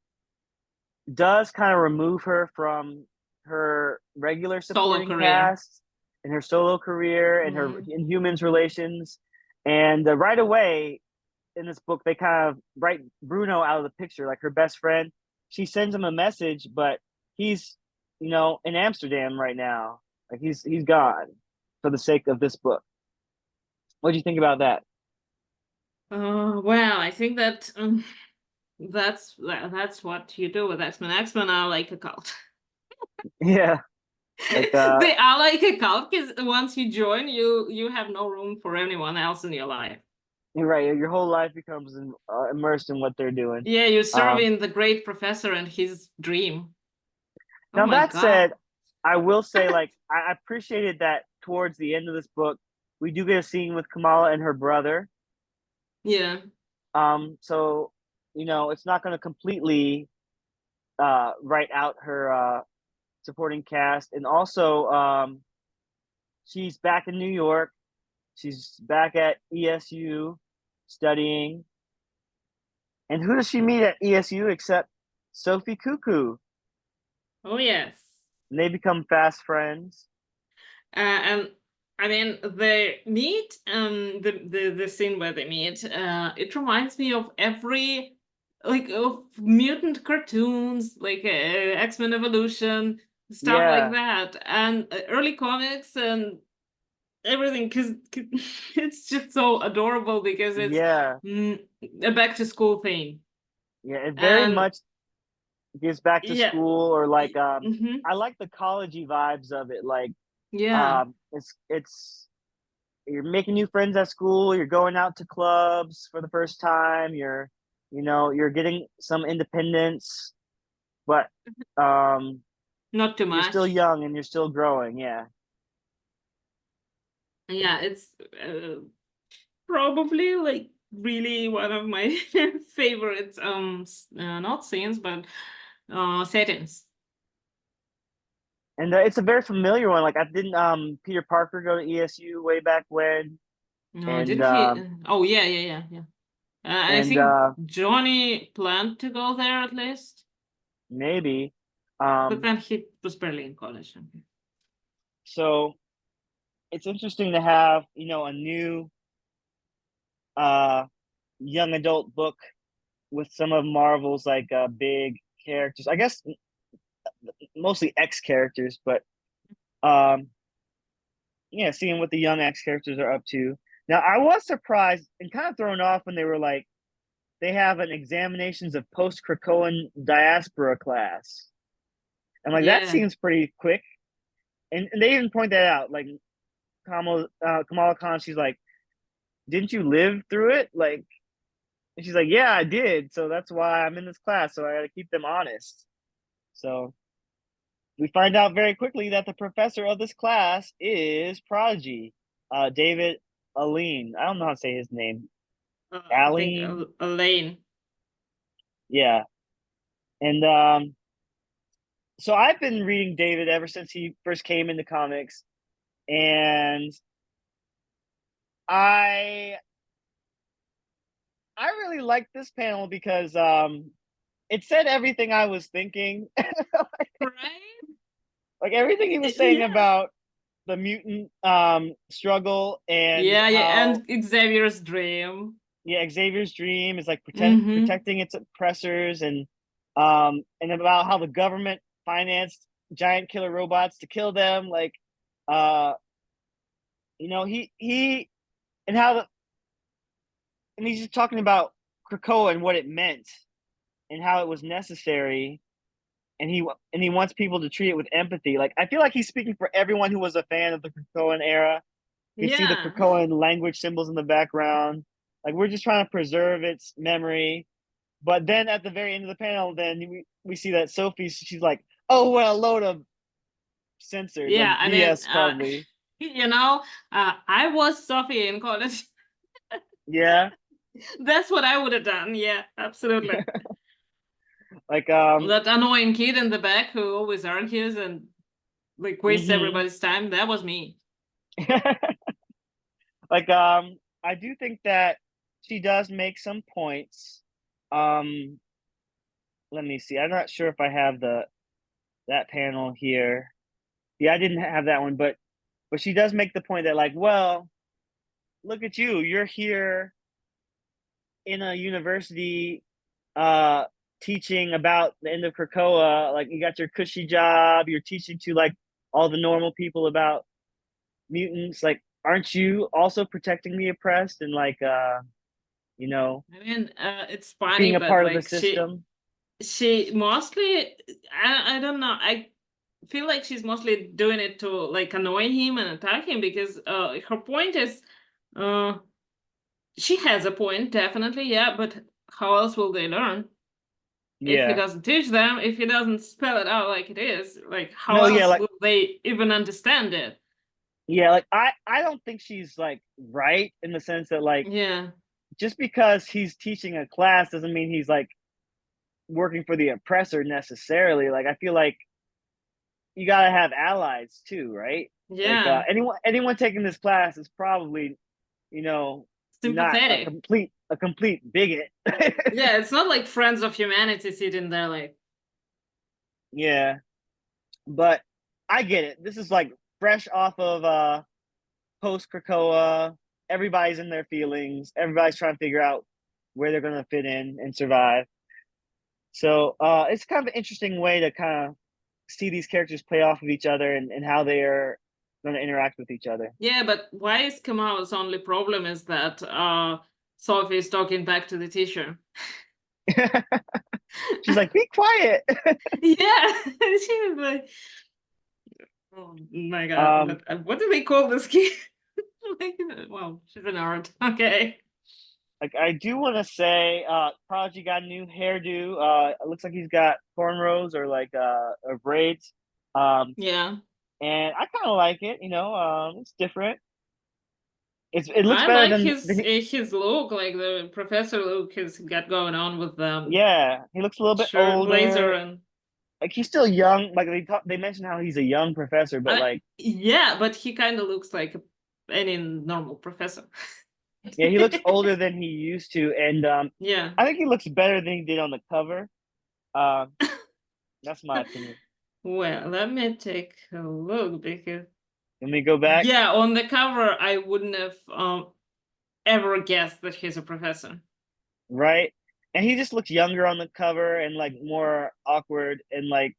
does kind of remove her from her regular solo supporting career. cast and her solo career and her Mm. Inhumans relations. And right away in this book, they kind of write Bruno out of the picture, like her best friend. She sends him a message, but he's, in Amsterdam right now. Like he's gone for the sake of this book. What do you think about that? Well, I think that that's what you do with X-Men. X-Men are like a cult. Yeah, like They are like a cult because once you join, you have no room for anyone else in your life. you're right. Your whole life becomes immersed in what they're doing. Yeah, you're Um, serving the great professor and his dream. Oh Now my that God. said, I will say like I appreciated that towards the end of this book, we do get a scene with Kamala and her brother. Yeah. So it's not going to completely write out her supporting cast, and also she's back in New York. She's back at ESU studying. And who does she meet at ESU except Sophie Cuckoo? Oh yes. And they become fast friends. And I mean, they meet, the scene where they meet, it reminds me of every, like, of mutant cartoons, like X-Men Evolution, stuff like Yeah, that, and early comics and everything, because it's just so adorable because it's yeah, mm, a back to school thing. yeah. It very And much gives back to yeah, school, or like mm-hmm, I like the collegey vibes of it. Like yeah. it's you're making new friends at school, you're going out to clubs for the first time, you're getting some independence, but um Not too you're still much. young and you're still growing. Yeah. Yeah, it's probably like really one of my favorite not scenes but settings. And it's a very familiar one. Like I didn't Peter Parker go to ESU way back when, and Didn't he? Oh yeah, yeah, yeah, yeah. I and think Johnny planned to go there at least, maybe but um then he was barely in college. so it's interesting to have, a new uh young adult book with some of Marvel's like big characters. I guess mostly X characters, but um yeah, seeing what the young X characters are up to. Now I was surprised and kind of thrown off when they were like they have an examinations of post Krakoan diaspora class. I'm like, that Yeah, seems pretty quick. And they even point that out. Like Kamala Khan, she's like, didn't you live through it? Like, and she's like, yeah, I did. So that's why I'm in this class. So I got to keep them honest. So we find out very quickly that the professor of this class is Prodigy, David Aline. I don't know how to say his name. I think Aline, Elaine. yeah. And so I've been reading David ever since he first came into comics, and I I really liked this panel because it said everything I was thinking. Right? Like everything he was saying Yeah. about the mutant struggle and Yeah, yeah, how, and Xavier's dream. yeah, Xavier's dream is like Mm-hmm. protecting its oppressors, and about how the government financed giant killer robots to kill them. Like uh he and how the and he's just talking about Krakoa and what it meant and how it was necessary, and he wants people to treat it with empathy. Like I feel like he's speaking for everyone who was a fan of the Krakoan era. You see the Yeah. Krakoan language symbols in the background. Like we're just trying to preserve its memory. But then at the very end of the panel, then we see that Sophie, she's like, "Oh, what a load of censored, like Yeah, I mean, BS, probably." you know, I was Sophie in college. Yeah, That's what I would have done. Yeah, absolutely. like That annoying kid in the back who always argues and like wastes hmm everybody's time. That was me. like I do think that she does make some points. Um, let me see. I'm not sure if I have the that panel here. Yeah, I didn't have that one, but she does make the point that like, well, look at you. You're here in a university uh teaching about the end of Krakoa. Like you got your cushy job, you're teaching to like all the normal people about mutants. Like, aren't you also protecting the oppressed and like you know, I mean, it's funny, being a but part of the like system? she mostly, I don't know. I feel like she's mostly doing it to like annoy him and attack him because her point is, uh she has a point, definitely, yeah, but how else will they learn if he Yeah. doesn't teach them, if he doesn't spell it out like it is? Like, how No, yeah, else like will they even understand it? yeah, like I don't think she's like right in the sense that like Yeah, just because he's teaching a class doesn't mean he's like working for the oppressor necessarily. Like I feel like you got to have allies too, right? Like yeah, anyone taking this class is probably, you know, not sympathetic. a complete bigot. Yeah, it's not like Friends of Humanity sitting there like, Yeah, but I get it. This is like fresh off of post Krakoa. Everybody's in their feelings. Everybody's trying to figure out where they're going to fit in and survive. So it's kind of an interesting way to kind of see these characters play off of each other and how they are going to interact with each other. Yeah, but why is Kamala's only problem is that Sophie is talking back to the teacher? She's like, "Be quiet." Yeah, she was like, oh my god, um, what do they call this kid? Like, well, she's an art. Okay. like I do want to say, Prodigy got a new hairdo. It looks like he's got cornrows or like or braids. Um, Yeah. and I kind of like it. It's different. It looks I better like than his look, like the professor look he's got going on with yeah. He looks a little bit shirt, blazer, older. and Like he's still young. Like they mentioned how he's a young professor, but like yeah, but he kind of looks like any normal professor. yeah, he looks older than he used to, and Yeah. I think he looks better than he did on the cover. Uh, that's my opinion. Well, let me take a look because Let me go back. yeah, on the cover I wouldn't have ever guessed that he's a professor. Right, and he just looks younger on the cover and like more awkward and like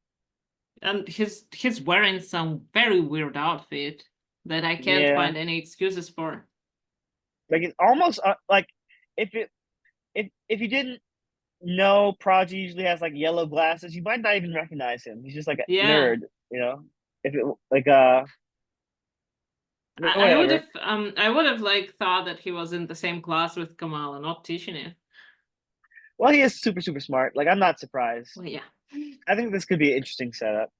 And he's wearing some very weird outfit that I can't yeah, find any excuses for. like it's almost like if it if you didn't know Prodigy usually has like yellow glasses, you might not even recognize him. He's just like a Yeah. nerd, you know. If it like I would whatever. have like thought that he was in the same class with Kamala, not teaching it. Well, he is super smart. Like I'm not surprised. Well, yeah. I think this could be an interesting setup.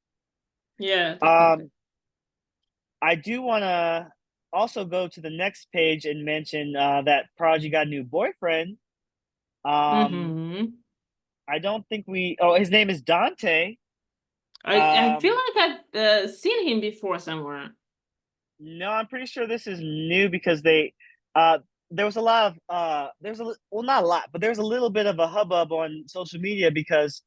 Yeah, definitely. Um, I do want to also go to the next page and mention that Prodigy got a new boyfriend. Um, Mm-hmm. I don't think we. Oh, his name is Dante. I feel Um, like I've seen him before somewhere. no, I'm pretty sure this is new because they. Uh, there was a lot of there's a well not a lot, but there's a little bit of a hubbub on social media because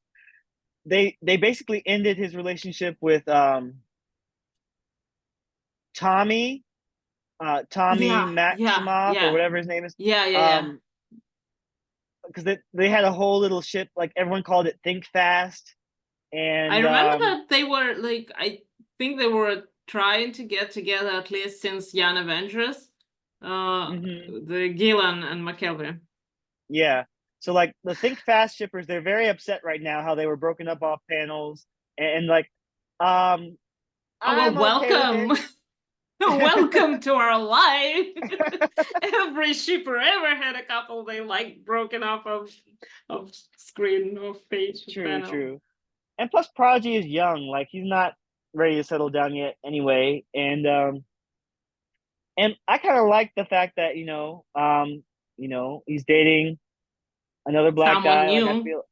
they basically ended his relationship with Tommy Tommy Yeah, yeah, Maximoff or yeah, whatever his name is. yeah, yeah, yeah. Um, because they had a whole little ship, like everyone called it Think Fast, I and remember that they were like, I think they were trying to get together at least since Young Avengers, mhm, the Gillan and McKelvey. yeah. So like the Think Fast shippers, they're very upset right now how they were broken up off panels, and like, um, Oh well, I'm okay with welcome. it. Welcome to our life. Every shipper ever had a couple they like broken off of screen, of page, of True, panel. true. And plus, Prodigy is young; like he's not ready to settle down yet, anyway. And I kind of like the fact that he's dating another black Someone guy. Like I new. feel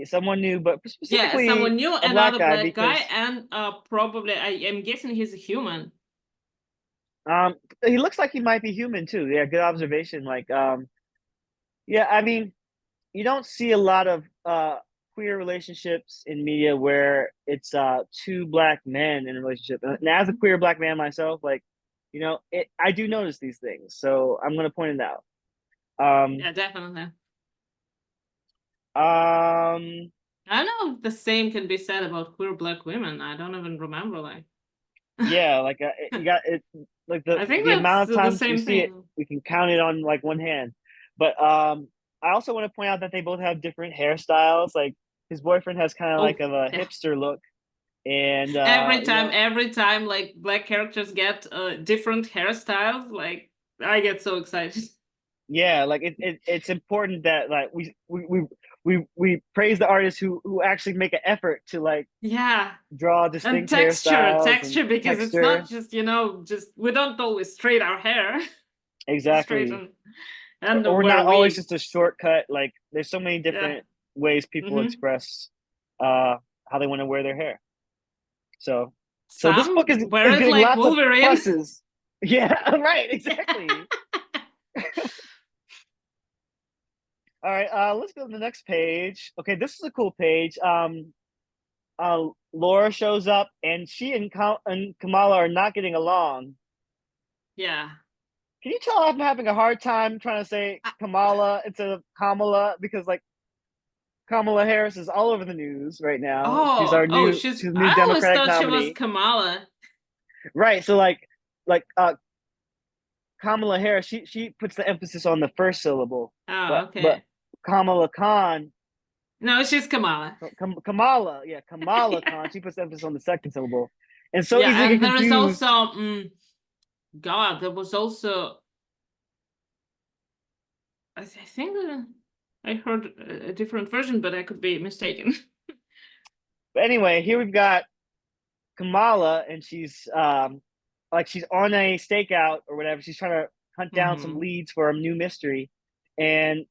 someone new, but Yeah, specifically someone new, a black another guy black guy, because and probably I am guessing he's a human. um he looks like he might be human too. Yeah, good observation. Like yeah, I mean you don't see a lot of queer relationships in media where it's two black men in a relationship. And as a queer black man myself, like I do notice these things, so I'm gonna point it out. Um, Yeah, definitely. um, I don't know if the same can be said about queer black women. I don't even remember like. yeah, like you got it, like I think the that's amount of the times we same see it, thing. we can count it on like one hand. But I also want to point out that they both have different hairstyles. Like his boyfriend has kind of like Oh, of a yeah. hipster look, and Every time like black characters get different hairstyles, like I get so excited. yeah, like it's important that like we praise the artists who actually make an effort to like Yeah. draw And distinct texture, hairstyles and texture, because it's not texture. just, just we don't always straight our hair. Exactly. Straighten. And Or where not always we just a shortcut. Like there's so many yeah. different ways people Mm-hmm. express uh how they want to wear their hair. So this book Some wear is it getting like lots of Wolverine. pluses. Yeah, right, exactly. All right, let's go to the next page. Okay, this is a cool page. Laura shows up and she and Kamala are not getting along. Yeah. Can you tell I'm having a hard time trying to say I- Kamala instead of Kamala because like Kamala Harris is all over the news right now. oh, She's the new I always Democratic thought she was nominee. Kamala. Right. So like Kamala Harris, she puts the emphasis on the first syllable, Oh, but okay. Kamala Khan, No, she's Kamala. Kamala, yeah, Kamala Yeah. Khan, she puts the emphasis on the second syllable, and so Yeah, easy to get and there is also, confused. God, there was also, I think I heard a different version, but I could be mistaken. But anyway, here we've got Kamala, and she's like she's on a stakeout or whatever. She's trying to hunt down some Hmm. leads for a new mystery, and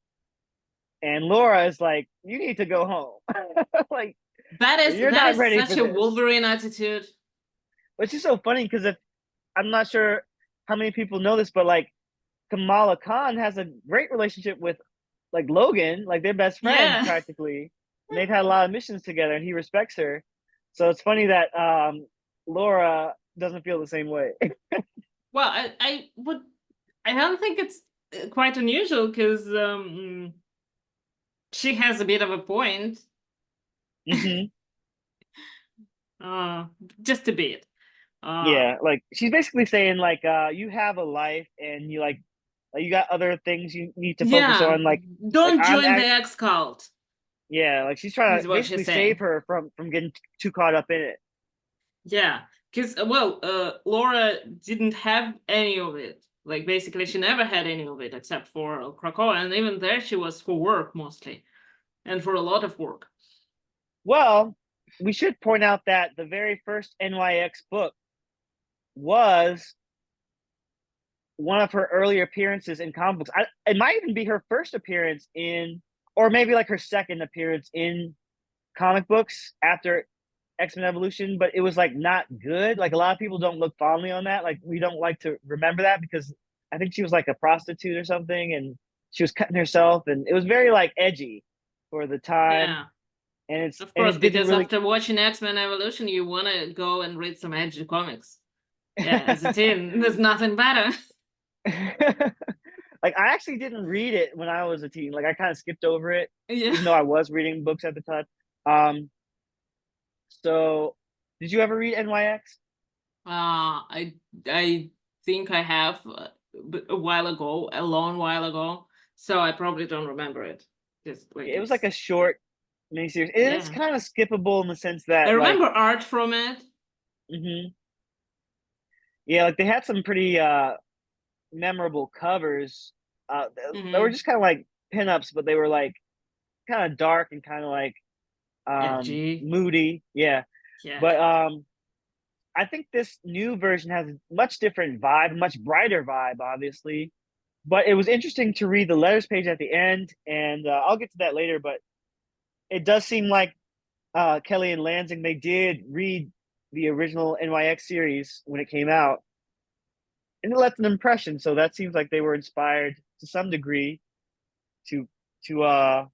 Laura is like, "You need to go home. Like you're That not is ready such for a this." Wolverine attitude. Which is so funny because if I'm not sure how many people know this, but like Kamala Khan has a great relationship with like Logan, like they're best friends Yeah. practically, and they've had a lot of missions together, and he respects her. So it's funny that Laura doesn't feel the same way. Well, I don't think it's quite unusual because she has a bit of a point. Hmm. Uh, just a bit. Uh, Yeah, like she's basically saying like you have a life and you got other things you need to focus yeah, on. Like don't join the X cult, yeah, like she's trying is to what basically she's save saying. her from getting too caught up in it. Yeah, because well, Laura didn't have any of it. Like basically, she never had any of it except for Krakow, and even there, she was for work mostly, and for a lot of work. Well, we should point out that the very first NYX book was one of her earlier appearances in comic books. It might even be her first appearance in, or maybe like her second appearance in comic books after X-Men Evolution, but it was like not good. Like a lot of people don't look fondly on that. Like we don't like to remember that because I think she was like a prostitute or something and she was cutting herself and it was very like edgy for the time Yeah, of and course, it didn't because really after watching X-Men Evolution, you want to go and read some edgy comics. Yeah, as a teen, there's nothing better. like I actually didn't read it when I was a teen. Like I kind of skipped over it, Yeah. even though I was reading books at the time. Um, so did you ever read NYX? I think I have a while ago, a long while ago. So I probably don't remember it. Just like It was like it's a short miniseries. It is yeah. kind of skippable in the sense I that like, remember art from it. mhm. Yeah, like they had some pretty memorable covers. They were Hmm. just kind of like pinups, but they were like kind of dark and kind of like Edgy. moody. Yeah, Yeah. but I think this new version has a much different vibe, much brighter vibe, obviously. But it was interesting to read the letters page at the end, and I'll get to that later. But it does seem like Kelly and Lansing they did read the original NYX series when it came out, and it left an impression. So that seems like they were inspired to some degree to to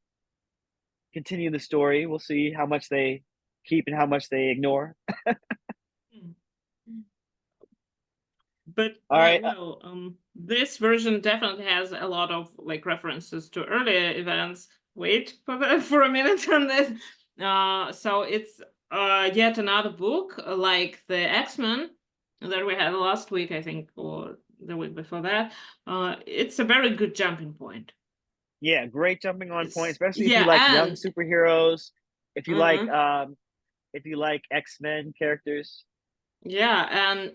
continue the story. We'll see how much they keep and how much they ignore. Mm. But All right. well, this version definitely has a lot of like references to earlier events. Wait for for a minute on this. So it's yet another book like the X-Men that we had last week, I think, or the week before that. It's a very good jumping point. Yeah, great jumping on point, It's, especially if you yeah, like young and superheroes, uh if you like X-Men characters. yeah, and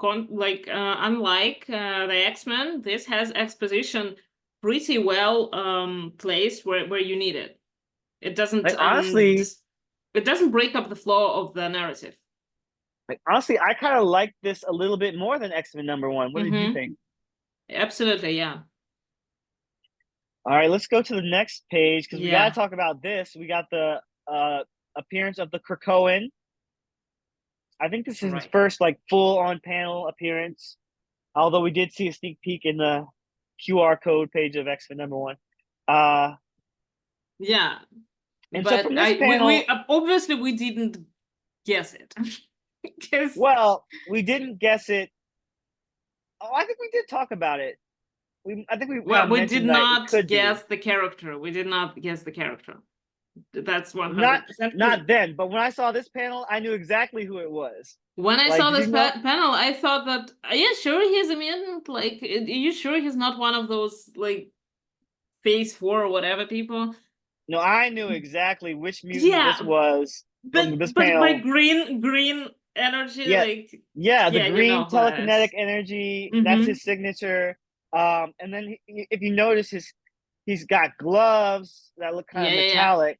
unlike the X-Men, this has exposition pretty well placed where you need it. It doesn't Like honestly, it doesn't break up the flow of the narrative. I kind of like this a little bit more than X-Men #1. What did you Mm-hmm. think? Absolutely, yeah. All right, let's go to the next page because we got to Yeah, talk about this. We got the appearance of the Krakoan. I think this is his right. first like full on panel appearance. Although we did see a sneak peek in the QR code page of X-Men #1. Uh, Yeah, and so but from this we panel, obviously we didn't guess it because well, we didn't guess it Oh, I think we did talk about it. I think we kind Well, of we did mentioned that it not could be. guess the character. We did not guess the character. That's Not 100%. Because not then, but when I saw this panel, I knew exactly who it was. when I Like, saw did this you know? panel, I thought that, yeah, sure, he's a mutant. Like, are you sure he's not one of those, like, phase 4 or whatever people? No, I knew exactly which mutant this Yeah, was from this but by panel. green energy, Yeah, like, yeah, the yeah, you know green who it telekinetic is. energy, that's Mm-hmm. his signature. And then if you notice he's got gloves that look kind Yeah, of yeah, yeah. metallic.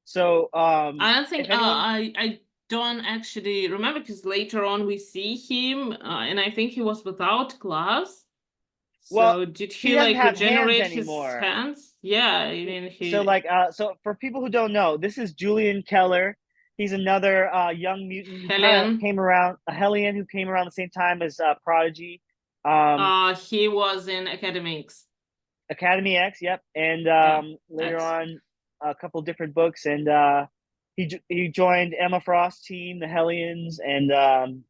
So I don't think if anyone, I don't actually remember because later on we see him, and I think he was without gloves. well, So did he he doesn't like have hands regenerate his anymore. hands? Yeah, I mean So he, so for people who don't know, this is Julian Keller. He's another young mutant who kind of Helen. came around, a Hellion who came around the same time as Prodigy. Um, He was in academics. Academy X, yep, and Yeah, later X. on a couple different books, and he joined Emma Frost's team, the Hellions, and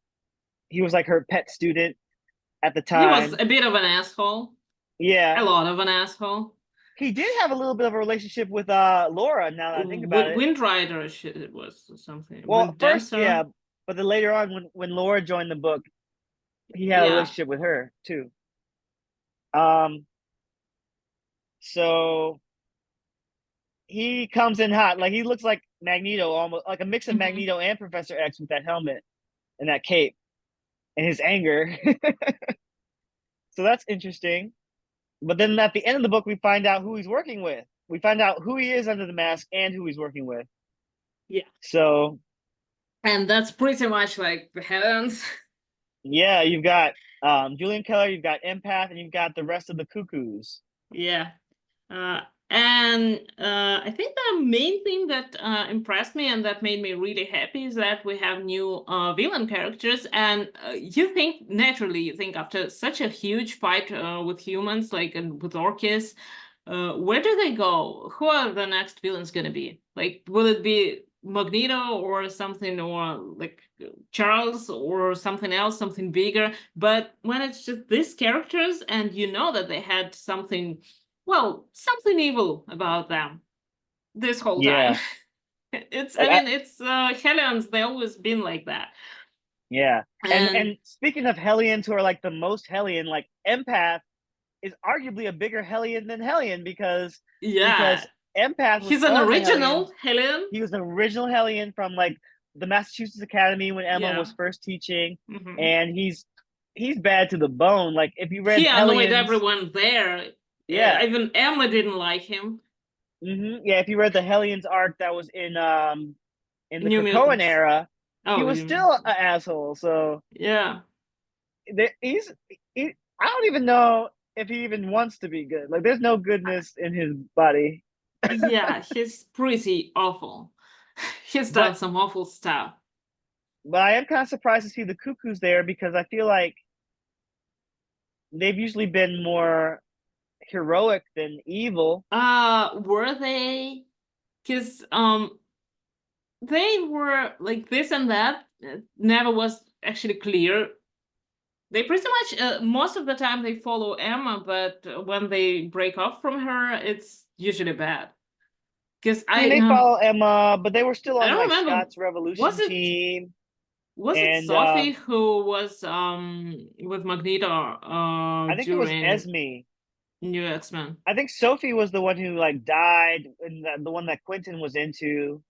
he was like her pet student at the He was time. a bit of an asshole. A Yeah, lot of an asshole. he did have a little bit of a relationship with Laura. Now that I think about it, Windrider shit it was something. well, With first, Dancer. yeah, but then later on when Laura joined the book, he had a Yeah. relationship with her too. Um, so he comes in hot, like he looks like Magneto, almost like a mix of Hmm. Magneto and Professor X with that helmet and that cape and his anger. So that's interesting. But then at the end of the book, we find out who he's working with. We find out who he is under the mask and who he's working with. Yeah. So And that's pretty much like the heavens. yeah, you've got Julian Keller, you've got Empath, and you've got the rest of the Cuckoos. Yeah. Uh, and I think the main thing that impressed me and that made me really happy is that we have new villain characters. And you think, naturally, you think after such a huge fight with humans, like and with Orcus, where do they go? Who are the next villains going to be? Like, will it be Magneto or something, or like Charles or something else, something bigger? But when it's just these characters and you know that they had something, well, something evil about them this whole time. Yeah, It's, I like I mean, it's Hellions, they always been like that. yeah, And and speaking of Hellions who are like the most Hellion, like Empath is arguably a bigger Hellion than Hellion yeah, because Empath was he's an on the original Hellions. Hellion. He was the original Hellion from like the Massachusetts Academy when Emma Yeah. was first teaching, Hmm. and he's bad to the bone. Like if you read He annoyed Hellions, everyone there. yeah, Even Emma didn't like him. yeah, if you read the Hellions arc that was in the New Krakoan Mutants. era, he Oh, was you still mean? an asshole. So Yeah. he's I don't even know if he even wants to be good. Like there's no goodness in his body. Yeah, he's pretty awful. He's But done some awful stuff. I am kind of surprised to see the Cuckoos there because I feel like they've usually been more heroic than evil. Were they? Because they were like this and that. Never was actually clear. They pretty much most of the time they follow Emma, but when they break off from her, it's usually bad. Because I mean, they follow Emma, but they were still I on don't like remember. Scott's Was Revolution it team, was it and Sophie who was with Magneto I think it was during Esme. New X-Men? I think Sophie was the one who like died, and the one that Quentin was into.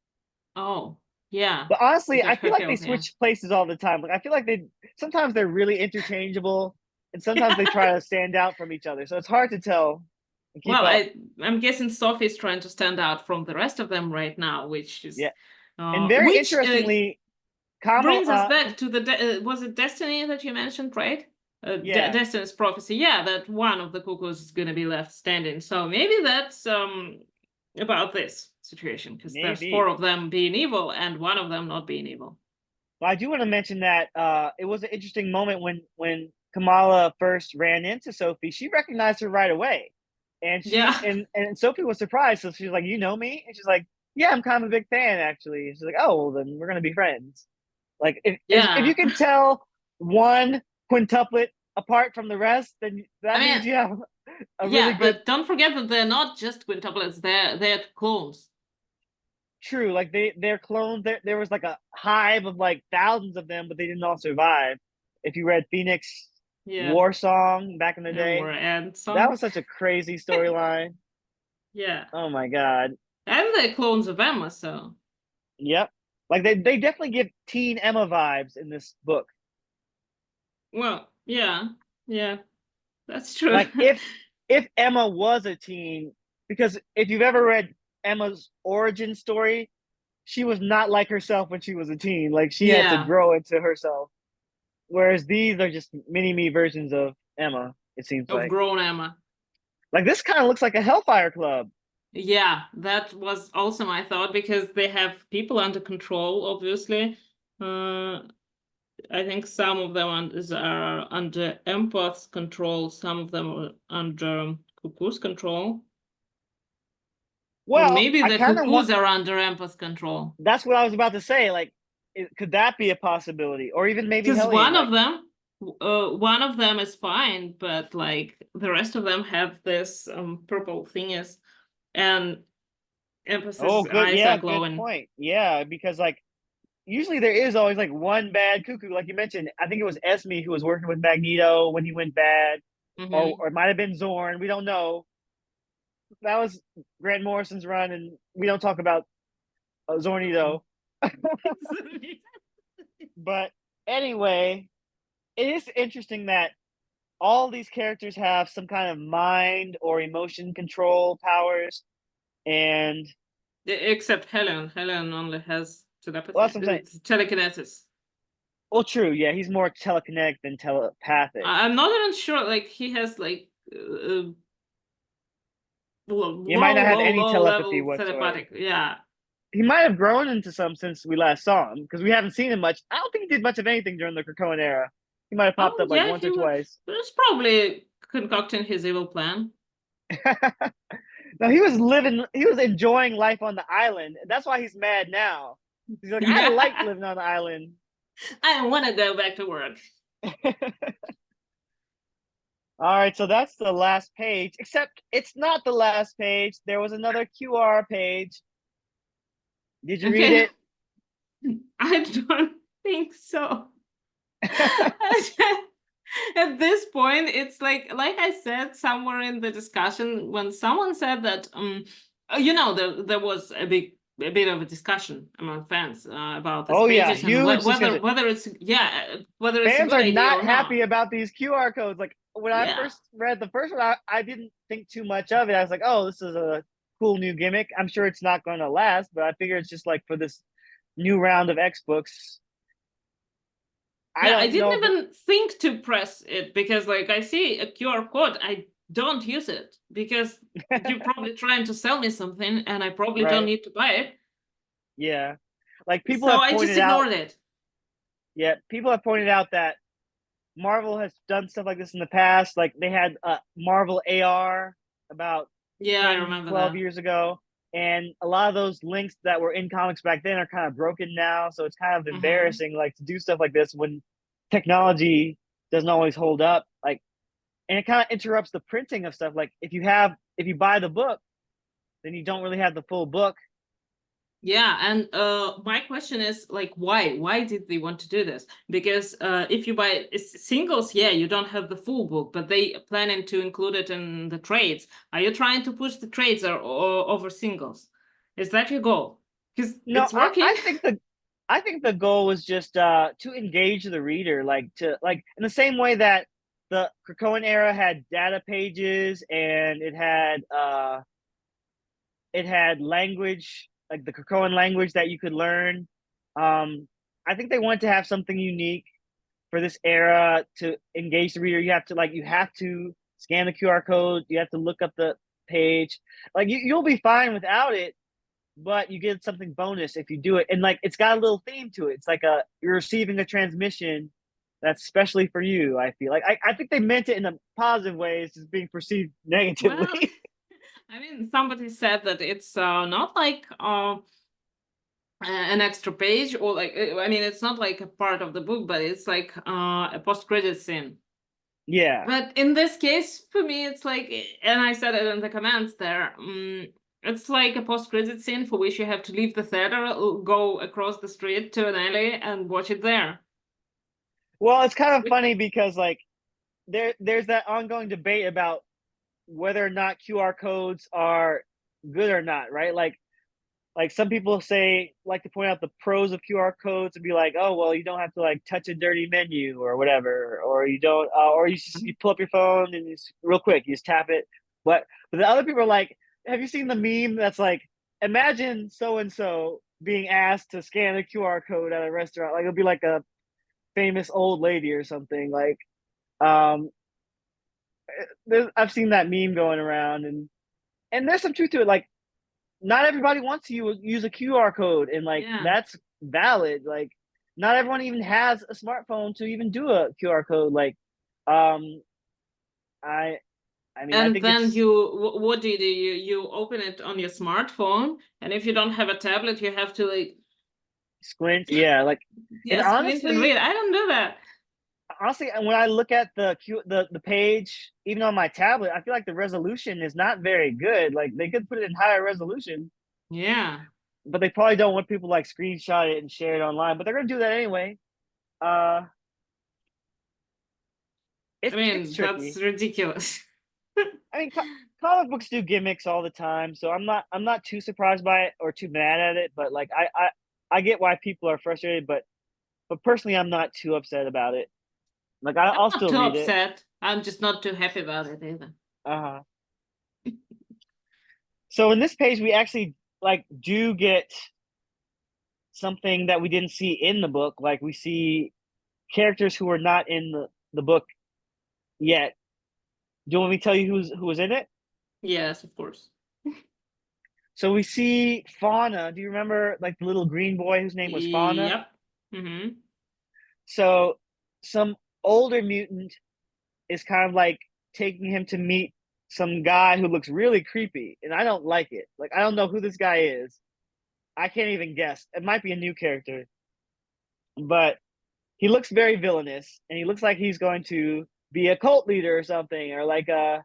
Oh, yeah. But honestly, Got I feel her like they killed, yeah. switch places all the time. Like I feel like they sometimes they're really interchangeable, and sometimes they try to stand out from each other. So it's hard to tell and keep Well, up. I'm guessing Sophie's trying to stand out from the rest of them right now, Yeah, and very which interestingly, Kamal. brings us back to the was it Destiny that you mentioned, right? Yeah, Destiny's prophecy. Yeah, that one of the cuckoos is going to be left standing. So maybe that's about this situation because there's four maybe. of them being evil and one of them not being evil. Well, I do want to mention that it was an interesting moment when Kamala first ran into Sophie. She recognized her right away, and Yeah, Sophie was surprised. So she's like, "You know me?" And she's like, "Yeah, I'm kind of a big fan, actually." And she's like, "Oh, well, then we're gonna be friends." Like if you yeah. can tell one quintuplet apart from the rest, then I that means mean, you have a really yeah, good. but don't forget that they're not just quintuplets, they're clones. True, like they're clones. There was like a hive of like thousands of them, but they didn't all survive. If you read Phoenix Yeah, War Song back in the day, Namor and that some. was such a crazy storyline. Yeah, Oh my god. and they're clones of Emma, so. Yep. Like they definitely give teen Emma vibes in this book. Well, yeah, yeah, that's true. Like if Emma was a teen, because if you've ever read Emma's origin story, she was not like herself when she was a teen. Like she had to Yeah, grow into herself. Whereas these are just mini me versions of Emma, it seems of like. grown Emma. Like this kind of looks like a Hellfire Club. Yeah, that was also my thought because they have people under control, obviously. Uh, I think some of them are under Empath's control, some of them are under Cuckoo's control. Or Well, maybe I the kind of want. Cuckoos are under Empath's control. That's what I was about to say. Like, could that be a possibility, or even maybe Because Hellion? Like, one of them is fine, but like the rest of them have this purple thingies, and oh, Empath's good, eyes are yeah, good glowing. point. Yeah, because like usually there is always like one bad cuckoo, like you mentioned. I think it was Esme who was working with Magneto when he went bad, Hmm. or it might have been Zorn. We don't know. That was Grant Morrison's run, and we don't talk about Zorny though. But anyway, it is interesting that all these characters have some kind of mind or emotion control powers, and Except Helen. Helen only has well, telepathy, that's what I'm saying. telekinesis. Well, true, yeah, he's more telekinetic than telepathic. I'm not even sure. Like he has like He might not have any low telepathy level whatsoever. telepathic. Yeah. He might have grown into some since we last saw him because we haven't seen him much. I don't think he did much of anything during the Krakoan era. He might have popped Oh up like yeah, once or twice. was probably concocting his evil plan. No, he was living. He was enjoying life on the island. That's why he's mad now. He's like, I Yeah. like living on the island. I want to go back to work. All right, so that's the last page, except it's not the last page. There was another QR page. Did you read Okay. it? I don't think so. At this point, it's like I said somewhere in the discussion when someone said that there was a bit of a discussion among fans about these Oh yeah, pages and huge discussion. whether it's whether it's a Fans good are idea not or not. happy about these QR codes. Like when I Yeah. first read the first one, I didn't think too much of it. I was like, oh, this is a cool new gimmick. I'm sure it's not going to last, but I figure it's just like for this new round of X books. I Yeah, I don't know didn't if it, even think to press it because like I see a QR code, I don't use it because you're probably trying to sell me something and I probably don't right? need to buy it. Yeah, like people So have I just pointed out. ignored it. Yeah, people have pointed out that Marvel has done stuff like this in the past. Like they had Marvel AR about Yeah, I 10, remember 12 that. years ago. And a lot of those links that were in comics back then are kind of broken now. So it's kind of Hmm. embarrassing, like to do stuff like this when technology doesn't always hold up. Like, and it kind of interrupts the printing of stuff. Like if you buy the book, then you don't really have the full book. Yeah, and my question is like why? Why did they want to do this? Because if you buy singles, yeah, you don't have the full book, but they planning to include it in the trades. Are you trying to push the trades or over singles? Is that your goal? Because No, it's working. I think the goal was just to engage the reader, like to like in the same way that the Krakoan era had data pages and it had language, like the Krakoan language that you could learn. I think they wanted to have something unique for this era to engage the reader. You have to scan the QR code, you have to look up the page. Like you'll be fine without it, but you get something bonus if you do it. And like it's got a little theme to it. It's like you're receiving a transmission that's specially for you. I feel like I think they meant it in a positive way. It's just being perceived Well, negatively. I mean, somebody said that it's not like an extra page or like I mean, it's not like a part of the book, but it's like a post-credit scene. Yeah. But in this case, for me, it's like, and I said it in the comments there, it's like a post-credit scene for which you have to leave the theater, go across the street to an alley and watch it there. Well, it's kind of funny because like there's that ongoing debate about whether or not QR codes are good or not, right? Like some people say like to point out the pros of QR codes and be like, oh well, you don't have to like touch a dirty menu or whatever, or you don't, or you pull up your phone and it's real quick, you just tap it. But the other people are like, have you seen the meme that's like, imagine so and so being asked to scan a QR code at a restaurant, like it'll be like a famous old lady or something. Like, um, I've seen that meme going around, and there's some truth to it. Like not everybody wants to use a QR code, and like Yeah. that's valid. Like not everyone even has a smartphone to even do a QR code. Like, um, I I mean I And think then it's what do? You open it on your smartphone, and if you don't have a tablet, you have to like, squint. Yeah, like, and yeah, squint and read. honestly, I don't do that. when I look at the page, even on my tablet, I feel like the resolution is not very good. Like they could put it in higher resolution, Yeah. but they probably don't want people like screenshot it and share it online. But they're gonna do that anyway. Uh, I it's mean, that's tricky. ridiculous. I mean, comic books do gimmicks all the time, so I'm not too surprised by it or too mad at it. But like I get why people are frustrated, but personally, I'm not too upset about it. Like I'm I'll not still too read it. upset. I'm just not too happy about it either. Uh-huh. So in this page, we actually like do get something that we didn't see in the book. Like we see characters who are not in the book yet. Do you want me to tell you who was in it? Yes, of course. So we see Fauna. Do you remember like the little green boy whose name was Fauna? Yep. Mm-hmm. So some older mutant is kind of like taking him to meet some guy who looks really creepy, and I don't like it. Like I don't know who this guy is. I can't even guess. It might be a new character, but he looks very villainous, and he looks like he's going to be a cult leader or something, or like a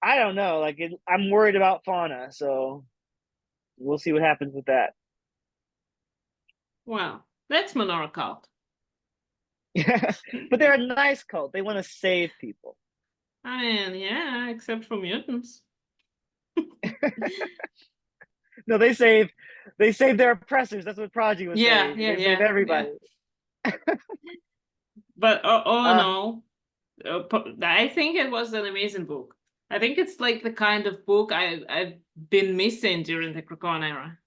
I don't know. Like I'm worried about Fauna, so we'll see what happens with that. Well, that's Monora cult. But they're a nice cult. They want to save people. I mean, yeah, except for mutants. No, they save their oppressors. That's what Prodigy was Yeah, saying. yeah, They save yeah, yeah. everybody. But all in Uh, all, I think it was an amazing book. I think it's like the kind of book I've been missing during the Krakoan era.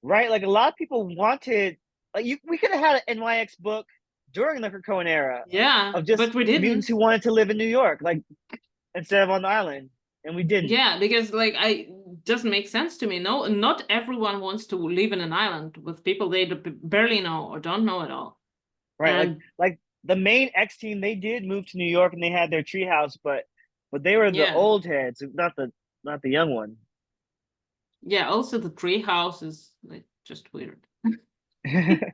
right? Like a lot of people wanted, like we could have had an NYX book during the Krakoan era Yeah, of just but we mutants didn't. who wanted to live in New York, like instead of on the island, and we didn't. Yeah, because like I doesn't make sense to me. No, not everyone wants to live in an island with people they barely know or don't know at all. Right? And Like the main X team, they did move to New York and they had their treehouse, but they were the yeah, old heads, not the young one. yeah. Also, the tree house is like just weird. I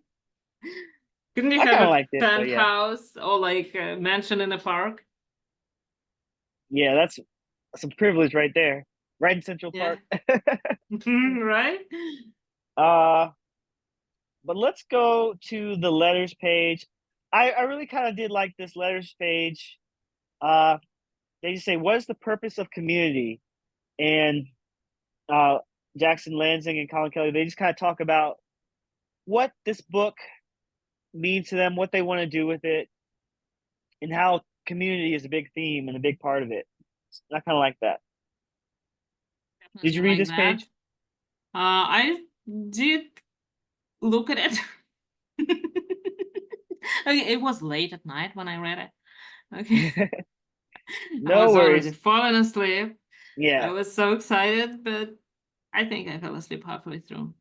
Couldn't you have kind of a liked it, but yeah, penthouse or like a mansion in a park? yeah, that's some privilege right there, right in Central Yeah, Park. right. uh, but let's go to the letters page. I really kind of did like this letters page. Uh, they just say, "What is the purpose of community?" And uh, Jackson Lansing and Colin Kelly, they just kind of talk about what this book means to them, what they want to do with it, and how community is a big theme and a big part of it. I kind of like that. Did Definitely you read like this that. page? I did look at it. Okay, it was late at night when I read it. Okay. I No was already worries. falling asleep. I Yeah. was so excited, but I think I fell asleep halfway through.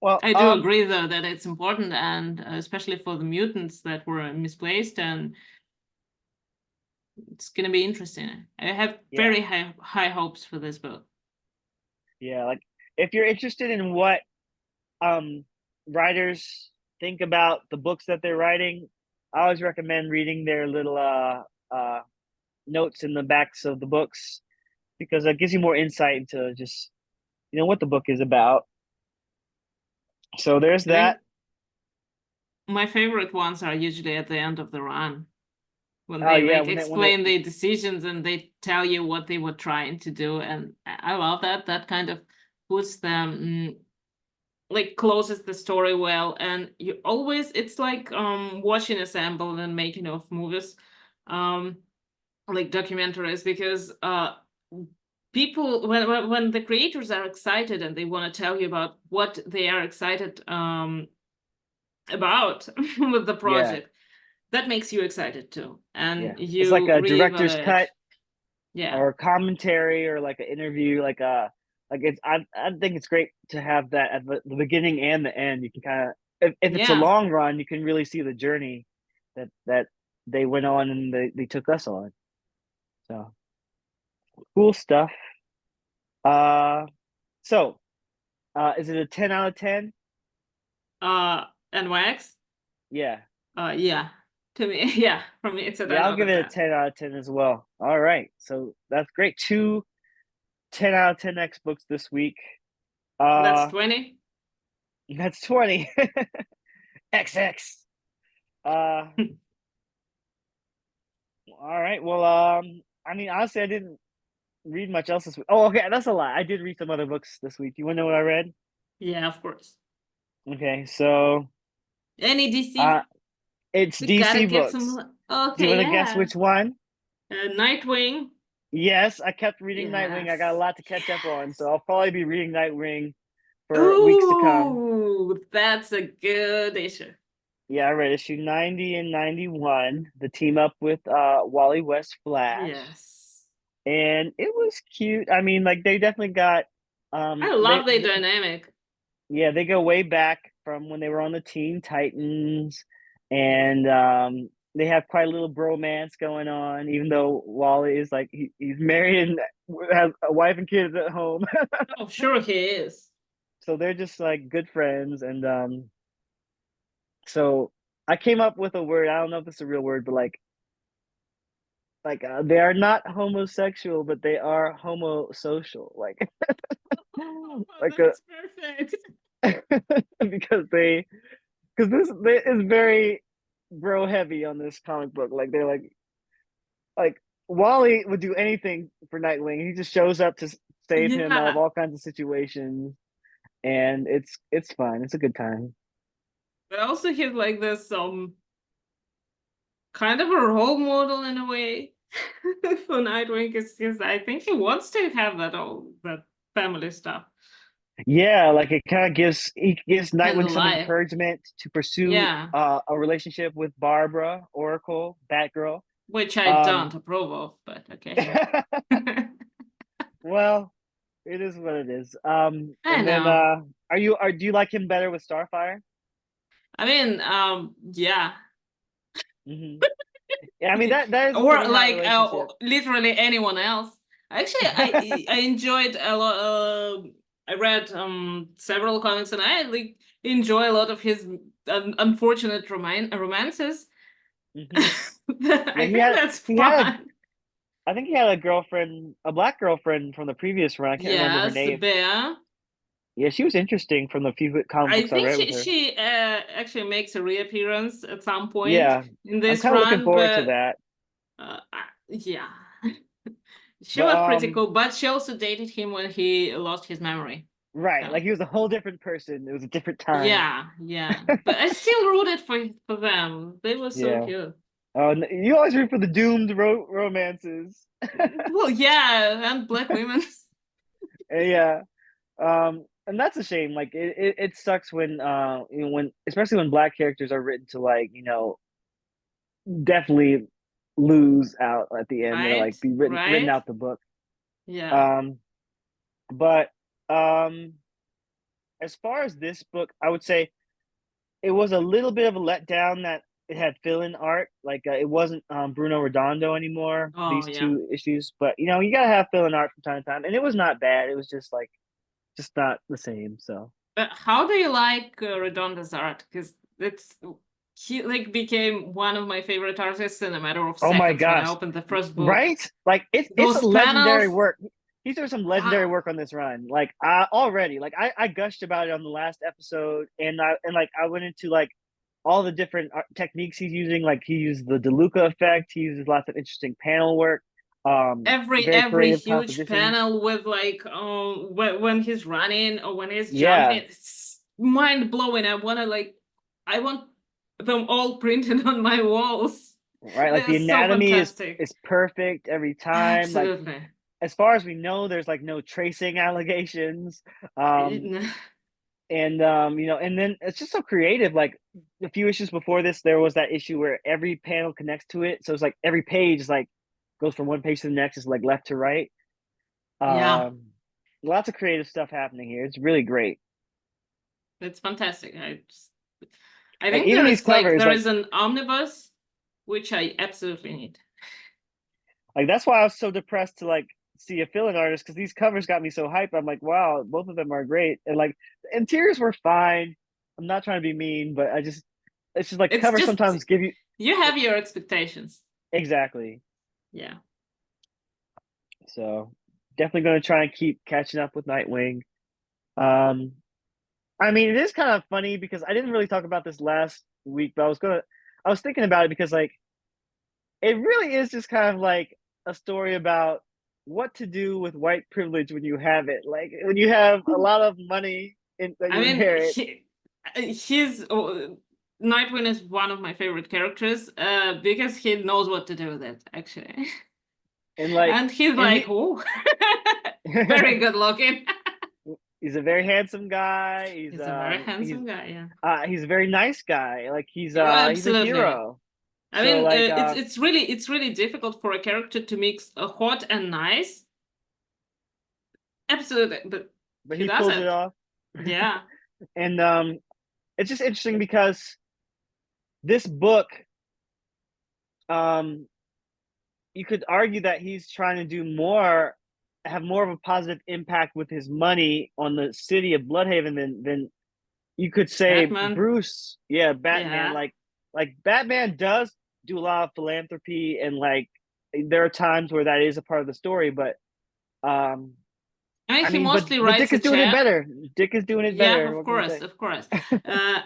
Well, I do agree, though, that it's important, and especially for the mutants that were misplaced, and it's going to be interesting. I have yeah, very high hopes for this book. yeah. Like if you're interested in what um writers think about the books that they're writing, I always recommend reading their little notes in the backs of the books because it gives you more insight into just what the book is about. So there's I think that. my favorite ones are usually at the end of the run when Oh they yeah, like when they explain the decisions and they tell you what they were trying to do, and I love that. That kind of puts them like closes the story well, and you always it's like watching assemble and making of movies, um like documentaries, because people when the creators are excited and they want to tell you about what they are excited about with the yeah, project, that makes you excited too, yeah. and It's like you a director's cut reevaluate. Yeah, or commentary or like an interview, like it's I think it's great to have that at the beginning and the end. You can kind of if it's a yeah. long run, you can really see the journey that they went on and they took us on. So cool stuff. Uh, so is it a 10 out of 10? NYX. Yeah, Yeah, to me, yeah, for me it's a yeah, 10 I'll out give of it a 10. 10 out of 10 as well. All right, so that's great. Two 10 out of 10 X books this week. That's Uh, 20. that's 20. XX. Uh, all right. Well, I mean, honestly, I didn't read much else this week. Oh, okay, that's a lie. I did read some other books this week. You want to know what I read? Yeah, of course. Okay, so Any uh, DC? it's We gotta DC get books. some. Do you Okay, want to guess yeah. which one? Nightwing. Yes, I kept reading Nightwing. I got a Yes. lot to catch up on, so Yes. I'll probably be reading Nightwing for weeks to come. Ooh, that's a good issue. Yeah, I read issue 90 and 91, the team up with Wally West Flash. Yes. And it was cute. I mean, like they definitely got I they, love the they dynamic. yeah, they go way back from when they were on the Teen Titans, and they have quite a little bromance going on, even though Wally is like he's married and has a wife and kids at home. Oh, sure he is. So they're just like good friends, and so I came up with a word. I don't know if it's a real word, but they are not homosexual, but they are homosocial. Like Oh, like a that's perfect. because this is very bro heavy on this comic book. Like they're like Wally would do anything for Nightwing. He just shows up to save him out of Yeah. all kinds of situations, and it's fun. It's a good time. But also he's like this kind of a role model in a way for Nightwing, is I think he wants to have that family stuff Yeah, like it kind of gives and the Nightwing some life. encouragement to pursue Yeah, a relationship with Barbara Oracle, Batgirl. which I Um, don't approve of, but okay. well, it is what it is. I And then know. do you like him better with Starfire? I mean, yeah. Hmm. Yeah, I mean that is a Or pretty hot like relationship. literally anyone else. Actually, I enjoyed a lot. I read several comics, and I like enjoy a lot of his unfortunate romances. Hmm. Yeah, I think that's he had fun. I think he had a girlfriend, a black girlfriend from the previous run. I can't remember her Yes, name. Bear. Yeah, she was interesting from the few comic I books I think read with she her. she actually makes a reappearance at some point Yeah, in I'm this kind of looking run, forward to but that. yeah, she But was pretty cool. But she also dated him when he lost his memory. right, like So he was a whole different person. It was a different time. yeah, yeah. But I still rooted for them. They were so Yeah. cute. Oh, you always root for the doomed romances. Well, yeah, and black women. Yeah. And that's a shame. Like it sucks when when especially when black characters are written to like, definitely lose out at the end. They're Right, like be written right. out the book. Yeah. Um but as far as this book, I would say it was a little bit of a letdown that it had fill-in art. Like it wasn't Bruno Redondo anymore. Oh These yeah. two issues, but you gotta have fill-in art from time to time, and it was not bad. It was just not the same. So But how do you like Redonda's art? Because it's he like became one of my favorite artists in a matter of Oh my seconds when I gosh. opened the first book. Right? Like it's a Those legendary panels, work. He's doing some legendary wow. work on this run. Like already, like I gushed about it on the last episode, and I went into like all the different techniques he's using. Like he used the DeLuca effect. He uses lots of interesting panel work. Very Every creative huge compositions. panel with like when he's running or when he's jumping, Yeah, it's mind blowing. I want them all printed on my walls. right. Like They're the so anatomy fantastic. is perfect every time. Like Absolutely. as far as we know, there's like no tracing allegations. Um, and and then it's just so creative. Like a few issues before this, there was that issue where every panel connects to it, so it's like every page is like goes from one page to the next, is like left to right. Yeah, um Lots of creative stuff happening here. It's really great. it's fantastic. I Like think even these covers, there is an omnibus, which I absolutely need. like that's why I was so depressed to like see a fill-in artist, because these covers got me so hyped. I'm like, wow, both of them are great, and like the interiors were fine. I'm not trying to be mean, but it's just like It's covers just sometimes give you you have your expectations. exactly. Yeah. So definitely going to try and keep catching up with Nightwing. Um, I mean, it is kind of funny because I didn't really talk about this last week, but I was thinking about it because like it really is just kind of like a story about what to do with white privilege when you have it. Like when you have a lot of money that I you mean, inherit, he's Nightwing is one of my favorite characters because he knows what to do with it, actually. and like, And he's and like, oh, very good looking. he's a very handsome guy. He's a very handsome guy, yeah. He's a very nice guy. Like he's a Absolutely. hero. I So mean, like it's really difficult for a character to mix hot and nice. Absolutely, but but he he does pulls it it. off. Yeah. And it's just interesting because this book, um, you could argue that he's trying to do more, have more of a positive impact with his money on the city of Bloodhaven than you could say Batman. Bruce. Yeah, Batman. Yeah. Like Batman does do a lot of philanthropy, and like there are times where that is a part of the story, but um, I mean, I he mean, mostly but writes Dick a is doing it check. better. Dick is doing it Yeah, better. of What can you course, say? of course.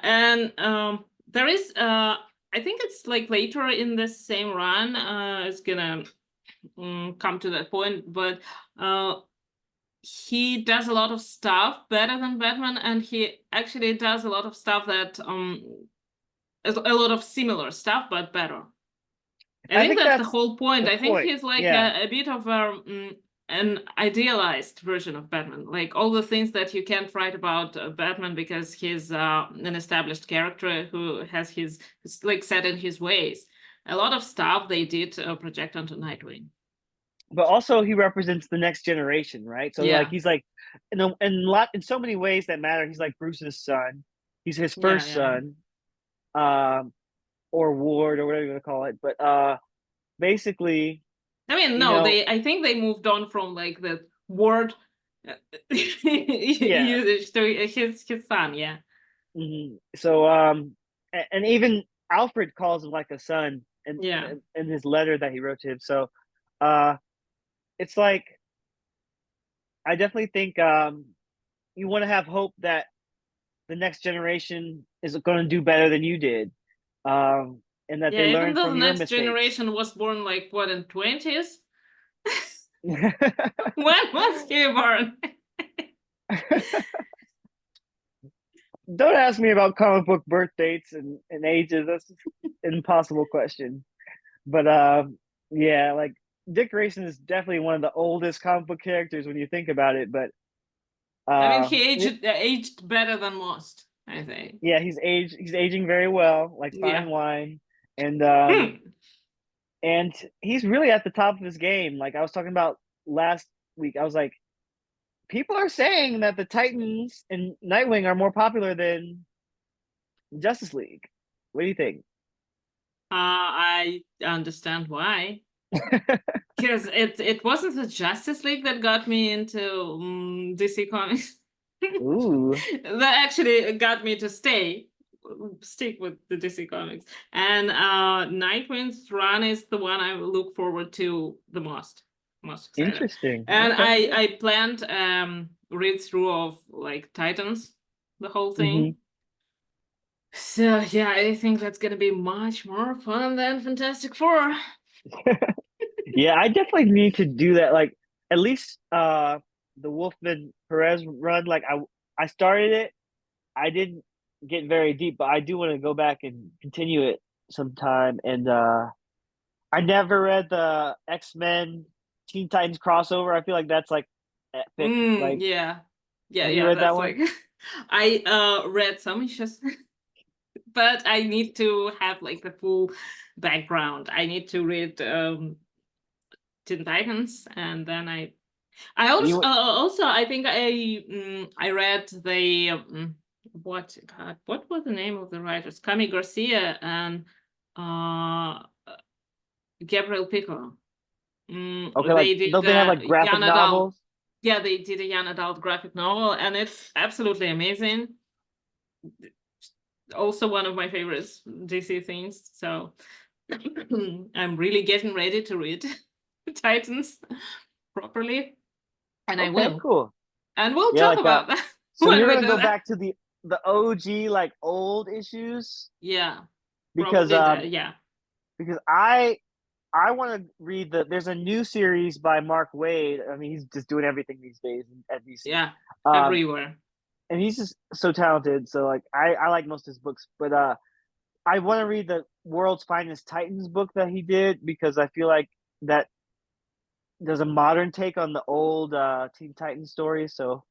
And there is I think it's like later in this same run, it's gonna come to that point, but uh he does a lot of stuff better than Batman, and he actually does a lot of stuff that a lot of similar stuff but better. I I think think that's the that's whole point. the I think point. he's like Yeah. a bit of an idealized version of Batman. Like all the things that you can't write about Batman because he's an established character who has his like set in his ways. A lot of stuff they did project onto Nightwing. But also he represents the next generation, right? So like Yeah, he's like in so many ways that matter. He's like Bruce's son. He's his yeah, first yeah. son, um, or ward or whatever you want to call it. But basically, I mean, you no, know, they. I think they moved on from like the word yeah. usage to his son. Yeah, So and even Alfred calls him like a son yeah. in his letter that he wrote to him. So uh, it's like I definitely think you want to have hope that the next generation is going to do better than you did, and that they Yeah, even learn though the from your next mistakes. generation was born like what in 20s? When was he born? Don't ask me about comic book birth dates and ages. That's an impossible question. But yeah, like Dick Grayson is definitely one of the oldest comic book characters when you think about it. But I mean, uh, he aged better than most, I think. yeah, he's aging very well, like fine Yeah. wine, and Hmm. and he's really at the top of his game. Like I was talking about last week, I was like, people are saying that the Titans and Nightwing are more popular than Justice League. What do you think? I understand why. Because it wasn't the Justice League that got me into DC Comics. Ooh, That actually got me to stay. stick with the DC comics. And Nightwing's run is the one I look forward to the most excited. Interesting. And Okay. I planned read through of like Titans, the whole Hmm. thing. So yeah, I think that's gonna be much more fun than Fantastic Four. Yeah, I definitely need to do that. Like at least the Wolfman Perez run. Like I started it. I didn't get very deep, but I do want to go back and continue it sometime. And I never read the X-Men Teen Titans crossover. I feel like that's like epic. Like, Yeah. have you Yeah, read that that's one? like I read some issues, but I need to have like the full background. I need to read Teen Titans, and then I And you also I think I read the what was the name of the writers? Cami Garcia and uh Gabriel Pico. okay? Like, They did don't they have like graphic young adult. novels? Yeah, they did a young adult graphic novel, and it's absolutely amazing. Also, one of my favorite DC things. So I'm really getting ready to read Titans properly, and I Okay, will. cool. And we'll Yeah, talk like about that so when you're we gonna do go that. back to the OG like old issues Yeah, because probably the yeah. because I want to read there's a new series by Mark Waid. I mean, he's just doing everything these days at DC. Yeah, Um, everywhere. and he's just so talented. So like I like most of his books, but I want to read the World's Finest Titans book that he did because I feel like that there's a modern take on the old Teen Titans story. So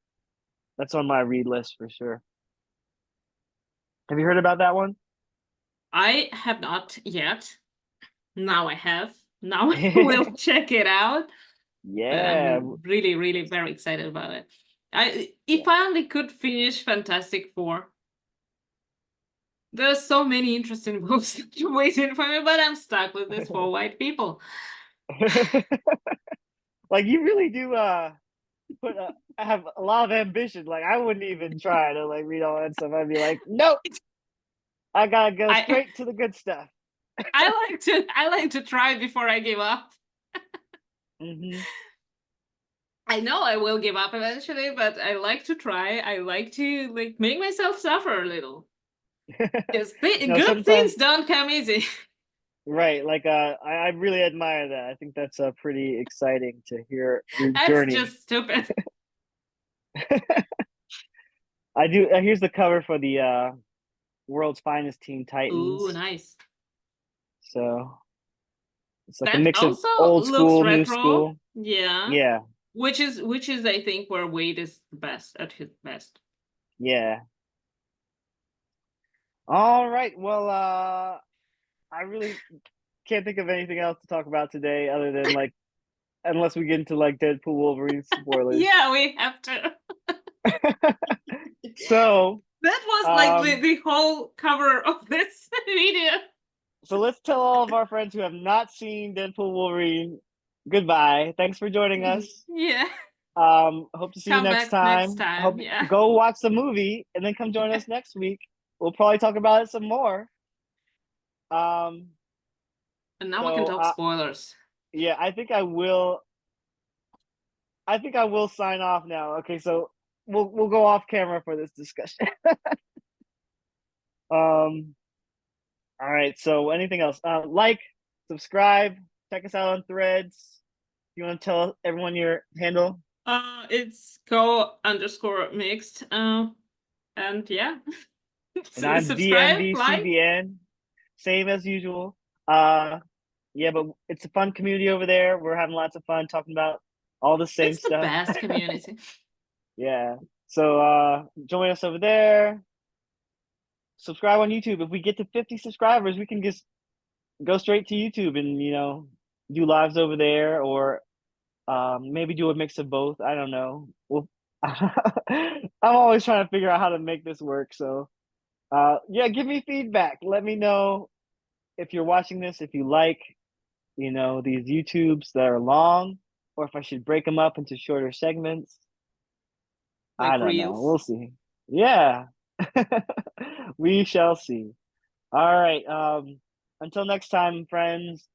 that's on my read list for sure. Have you heard about that one? I have not yet. Now I have. Now I will check it out. But Yeah, I'm really, really very excited about it. If yeah. I only could finish Fantastic Four. There's so many interesting books waiting for me, but I'm stuck with this for white people. Like you really do put have a lot of ambition. Like I wouldn't even try to like read all that stuff. I'd be like, nope, I gotta go I straight to the good stuff. I like to try before I give up. Hmm. I know I will give up eventually, but I like to try. I like to like make myself suffer a little. Because No, good sometimes things don't come easy. right. Like I really admire that. I think that's pretty exciting to hear your That's journey. just stupid. I do. Here's the cover for the World's Finest Teen Ooh, Titans. nice. So it's like a That mix of also old looks school, new retro. school. Yeah. Yeah, Which is I think where Wade is the best at his best. yeah. All right. Well, I really can't think of anything else to talk about today other than like unless we get into like Deadpool Wolverine spoilers. Yeah, we have to. So, That was like um, the whole cover of this video. so let's tell all of our friends who have not seen Deadpool Wolverine goodbye. Thanks for joining us. Yeah. Hope to see you Come next back next time. time. Hope Yeah. go watch the movie and then come join Yeah. us next week. We'll probably talk about it some more. Um, And now we can so talk spoilers. yeah, I think I will. I think I will sign off now. Okay, so we'll go off camera for this discussion. Um, all right. So anything else? Like, subscribe, check us out on Threads. You want to tell everyone your handle? It's go_mixed. And yeah. And I'm Subscribe, like. DMDCBN, same as usual. Uh, yeah, but it's a fun community over there. We're having lots of fun talking about all the same It's the stuff. best community. Yeah. So join us over there. Subscribe on YouTube. If we get to 50 subscribers, we can just go straight to YouTube and do lives over there, or maybe do a mix of both. I don't know. Well, I'm always trying to figure out how to make this work. So yeah, give me feedback. Let me know if you're watching this, if you like these YouTubes that are long, or if I should break them up into shorter segments. I Like don't know. reels. We'll see. Yeah. We shall see. All right. Until next time, friends.